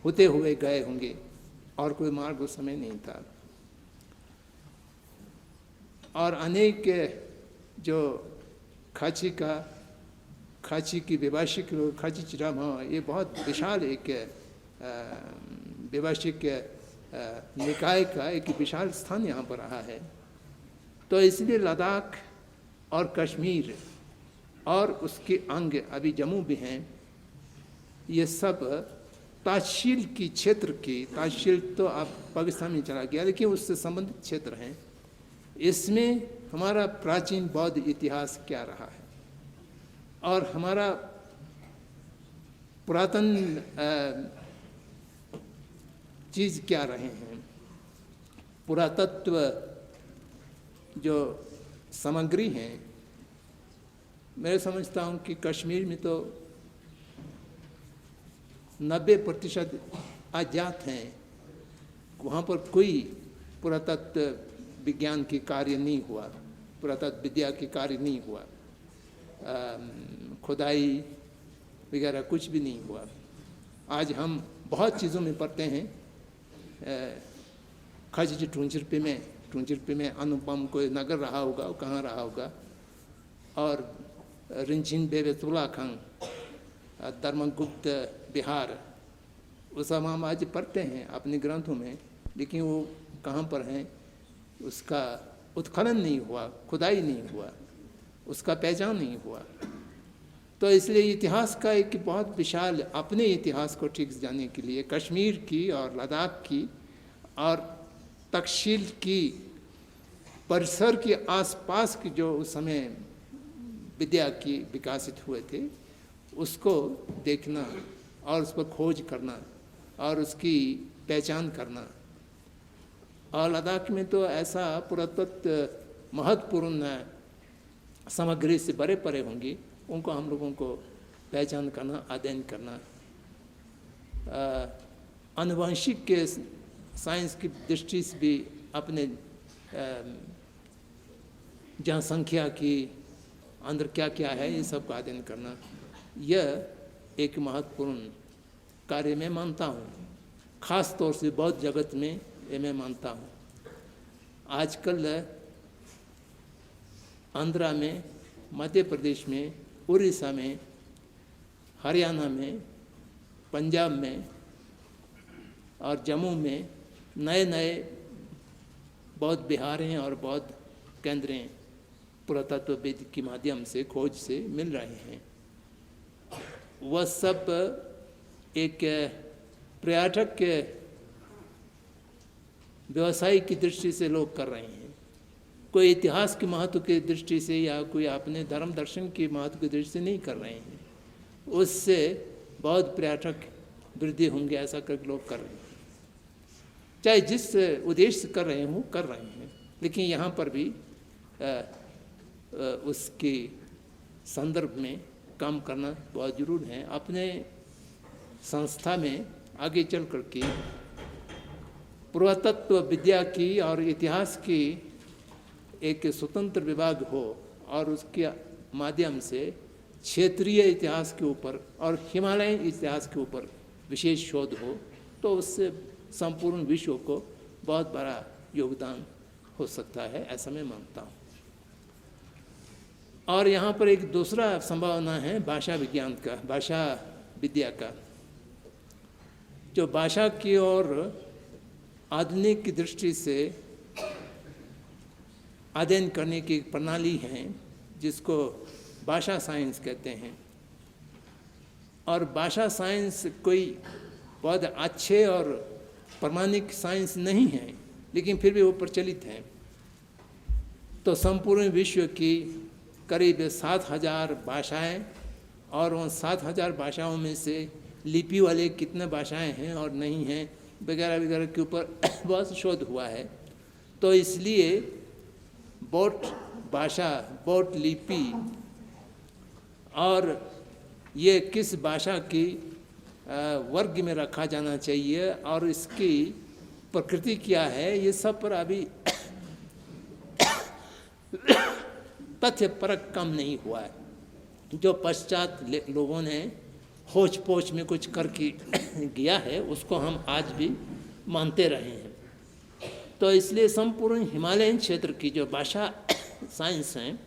होते हुए गए होंगे और कोई मार्ग उस समय नहीं था। और अनेक जो खाची की विभाषिक लोग, खाची चिराम, ये बहुत विशाल एक विभाषिक निकाय का एक विशाल स्थान यहाँ पर रहा है। तो इसलिए लद्दाख और कश्मीर और उसके अंग अभी जम्मू भी हैं, ये सब तहसील की क्षेत्र की, तहसील तो आप पाकिस्तान में चला गया लेकिन उससे संबंधित क्षेत्र हैं। इसमें हमारा प्राचीन बौद्ध इतिहास क्या रहा है और हमारा पुरातन चीज़ क्या रहे हैं, पुरातत्व जो सामग्री हैं, मैं समझता हूँ कि कश्मीर में तो 90% अज्ञात हैं। वहाँ पर कोई पुरातत्व विज्ञान की कार्य नहीं हुआ, पुरातत्व विद्या की कार्य नहीं हुआ, खुदाई वगैरह कुछ भी नहीं हुआ। आज हम बहुत चीज़ों में पढ़ते हैं, खज टूंजरपे में अनुपम कोई नगर रहा होगा, वो कहाँ रहा होगा, और रिंचिन बेबेतुल्ला खां धर्मगुप्त बिहार, वो सब हम आज पढ़ते हैं अपने ग्रंथों में, लेकिन वो कहाँ पर हैं उसका उत्खनन नहीं हुआ, खुदाई नहीं हुआ, उसका पहचान नहीं हुआ। तो इसलिए इतिहास का एक बहुत विशाल, अपने इतिहास को ठीक से जानने के लिए कश्मीर की और लद्दाख की और तक्षशिल की परिसर के आसपास की जो उस समय विद्या की विकसित हुए थे, उसको देखना और उस पर खोज करना और उसकी पहचान करना। और लद्दाख में तो ऐसा पुरातत्व महत्वपूर्ण सामग्री से बड़े परे होंगी, उनको हम लोगों को पहचान करना, अध्ययन करना। आनुवंशिक के साइंस की दृष्टि से भी अपने जनसंख्या की अंदर क्या क्या है, ये सब का अध्ययन करना, यह एक महत्वपूर्ण कार्य मैं मानता हूँ। खास तौर से बौद्ध जगत में ये मैं मानता हूँ। आजकल आंध्रा में, मध्य प्रदेश में, उड़ीसा में, हरियाणा में, पंजाब में और जम्मू में नए नए बौद्ध विहारें और बौद्ध केंद्रें पुरातत्वविद के माध्यम से, खोज से मिल रहे हैं। वह सब एक पर्यटक के व्यवसाय की दृष्टि से लोग कर रहे हैं, कोई इतिहास के महत्व की दृष्टि से या कोई अपने धर्म दर्शन के महत्व की दृष्टि से नहीं कर रहे हैं। उससे बौद्ध पर्यटक वृद्धि होंगे ऐसा करके लोग कर रहे हैं, चाहे जिस उद्देश्य से कर रहे हों, कर रहे हैं। लेकिन यहाँ पर भी उसके संदर्भ में काम करना बहुत जरूरी है। अपने संस्था में आगे चल कर के पुरातत्व विद्या की और इतिहास की एक स्वतंत्र विभाग हो और उसके माध्यम से क्षेत्रीय इतिहास के ऊपर और हिमालयन इतिहास के ऊपर विशेष शोध हो, तो उससे संपूर्ण विश्व को बहुत बड़ा योगदान हो सकता है, ऐसा मैं मानता हूँ। और यहाँ पर एक दूसरा संभावना है भाषा विज्ञान का, भाषा विद्या का, जो भाषा की ओर आधुनिक की दृष्टि से अध्ययन करने की एक प्रणाली है जिसको भाषा साइंस कहते हैं। और भाषा साइंस कोई बहुत अच्छे और प्रमाणिक साइंस नहीं है, लेकिन फिर भी वो प्रचलित है। तो संपूर्ण विश्व की करीब 7000 भाषाएं, और उन 7000 भाषाओं में से लिपि वाले कितने भाषाएं हैं और नहीं हैं वगैरह वगैरह के ऊपर बहुत शोध हुआ है। तो इसलिए बोट भाषा, बोट लिपि और ये किस भाषा की वर्ग में रखा जाना चाहिए और इसकी प्रकृति क्या है, ये सब पर अभी तथ्य परक कम नहीं हुआ है। जो पश्चात लोगों ने खोज पोछ में कुछ करके गया है, उसको हम आज भी मानते रहे हैं। तो इसलिए संपूर्ण हिमालयन क्षेत्र की जो भाषा साइंस है,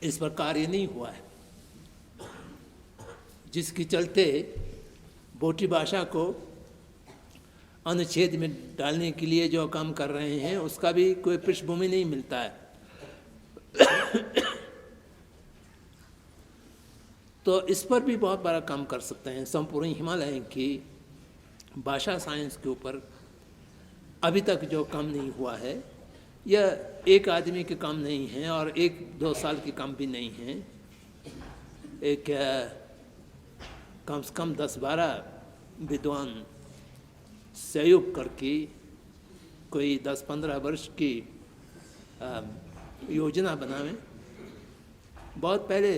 इस पर कार्य नहीं हुआ है, जिसके चलते बोटी भाषा को अनुच्छेद में डालने के लिए जो काम कर रहे हैं उसका भी कोई पृष्ठभूमि नहीं मिलता है। तो इस पर भी बहुत बड़ा काम कर सकते हैं। संपूर्ण हिमालय की भाषा साइंस के ऊपर अभी तक जो काम नहीं हुआ है, यह एक आदमी के काम नहीं है और 1-2 साल के काम भी नहीं है। एक कम से कम 10-12 विद्वान सहयोग करके कोई 10-15 वर्ष की योजना बनावें। बहुत पहले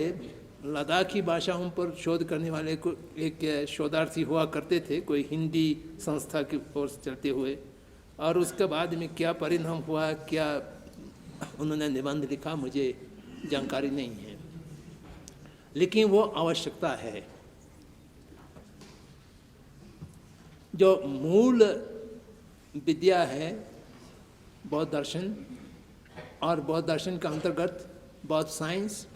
लद्दाखी भाषाओं पर शोध करने वाले को एक शोधार्थी हुआ करते थे, कोई हिंदी संस्था की ओर से चलते हुए, और उसके बाद में क्या परिणाम हुआ, क्या उन्होंने निबंध लिखा, मुझे जानकारी नहीं है, लेकिन वो आवश्यकता है। जो मूल विद्या है बौद्ध दर्शन, और बौद्ध दर्शन के अंतर्गत बौद्ध साइंस,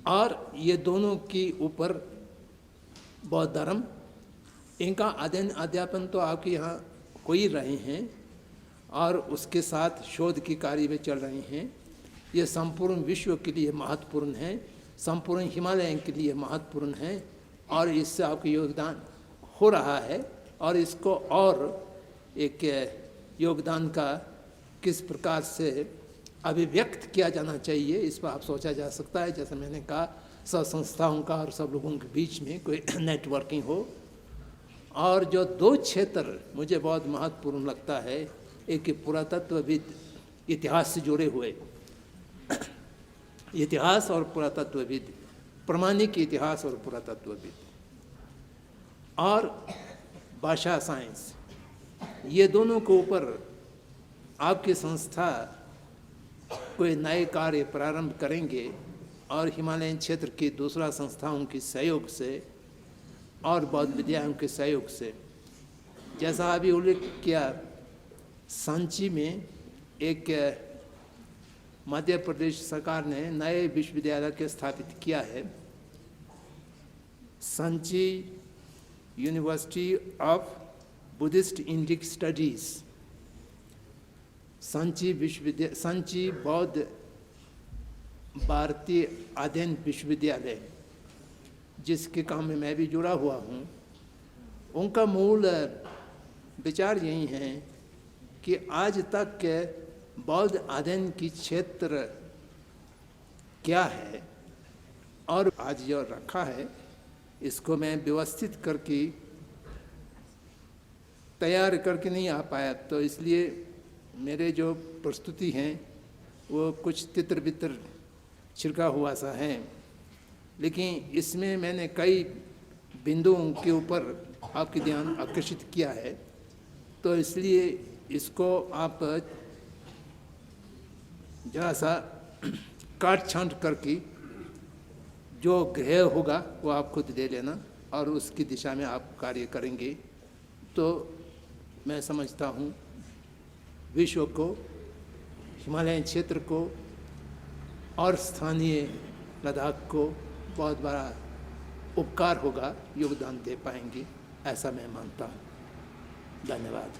और ये दोनों के ऊपर बौद्ध धर्म, इनका अध्ययन अध्यापन तो आपके यहाँ हो ही रहे हैं, और उसके साथ शोध की कार्य में चल रहे हैं। ये संपूर्ण विश्व के लिए महत्वपूर्ण है, संपूर्ण हिमालय के लिए महत्वपूर्ण है, और इससे आपका योगदान हो रहा है। और इसको और एक योगदान का किस प्रकार से अभिव्यक्त किया जाना चाहिए, इस पर आप सोचा जा सकता है। जैसे मैंने कहा, सब संस्थाओं का और सब लोगों के बीच में कोई नेटवर्किंग हो। और जो दो क्षेत्र मुझे बहुत महत्वपूर्ण लगता है, एक पुरातत्वविद, इतिहास से जुड़े हुए इतिहास और पुरातत्वविद, प्रामाणिक इतिहास और पुरातत्वविद, और भाषा साइंस, ये दोनों के ऊपर आपकी संस्था कोई नए कार्य प्रारंभ करेंगे, और हिमालयन क्षेत्र की दूसरा संस्थाओं के सहयोग से और बौद्ध विद्याओं के सहयोग से, जैसा अभी उल्लेख किया, सांची में एक मध्य प्रदेश सरकार ने नए विश्वविद्यालय के स्थापित किया है, Sanchi university of Buddhist Indic studies, Sanchi बौद्ध भारतीय अध्ययन विश्वविद्यालय, जिसके काम में मैं भी जुड़ा हुआ हूँ। उनका मूल विचार यही है कि आज तक के बौद्ध अध्ययन की क्षेत्र क्या है, और आज जो रखा है इसको मैं व्यवस्थित करके तैयार करके नहीं आ पाया, तो इसलिए मेरे जो प्रस्तुति हैं वो कुछ तितर बितर छिड़का हुआ सा है, लेकिन इसमें मैंने कई बिंदुओं के ऊपर आपकी ध्यान आकर्षित किया है। तो इसलिए इसको आप जरा सा काट छांट करके जो ग्रह होगा वो आप खुद ले लेना, और उसकी दिशा में आप कार्य करेंगे तो मैं समझता हूँ विश्व को, हिमालयन क्षेत्र को और स्थानीय लद्दाख को बहुत बड़ा उपकार होगा, योगदान दे पाएंगे, ऐसा मैं मानता हूँ। धन्यवाद।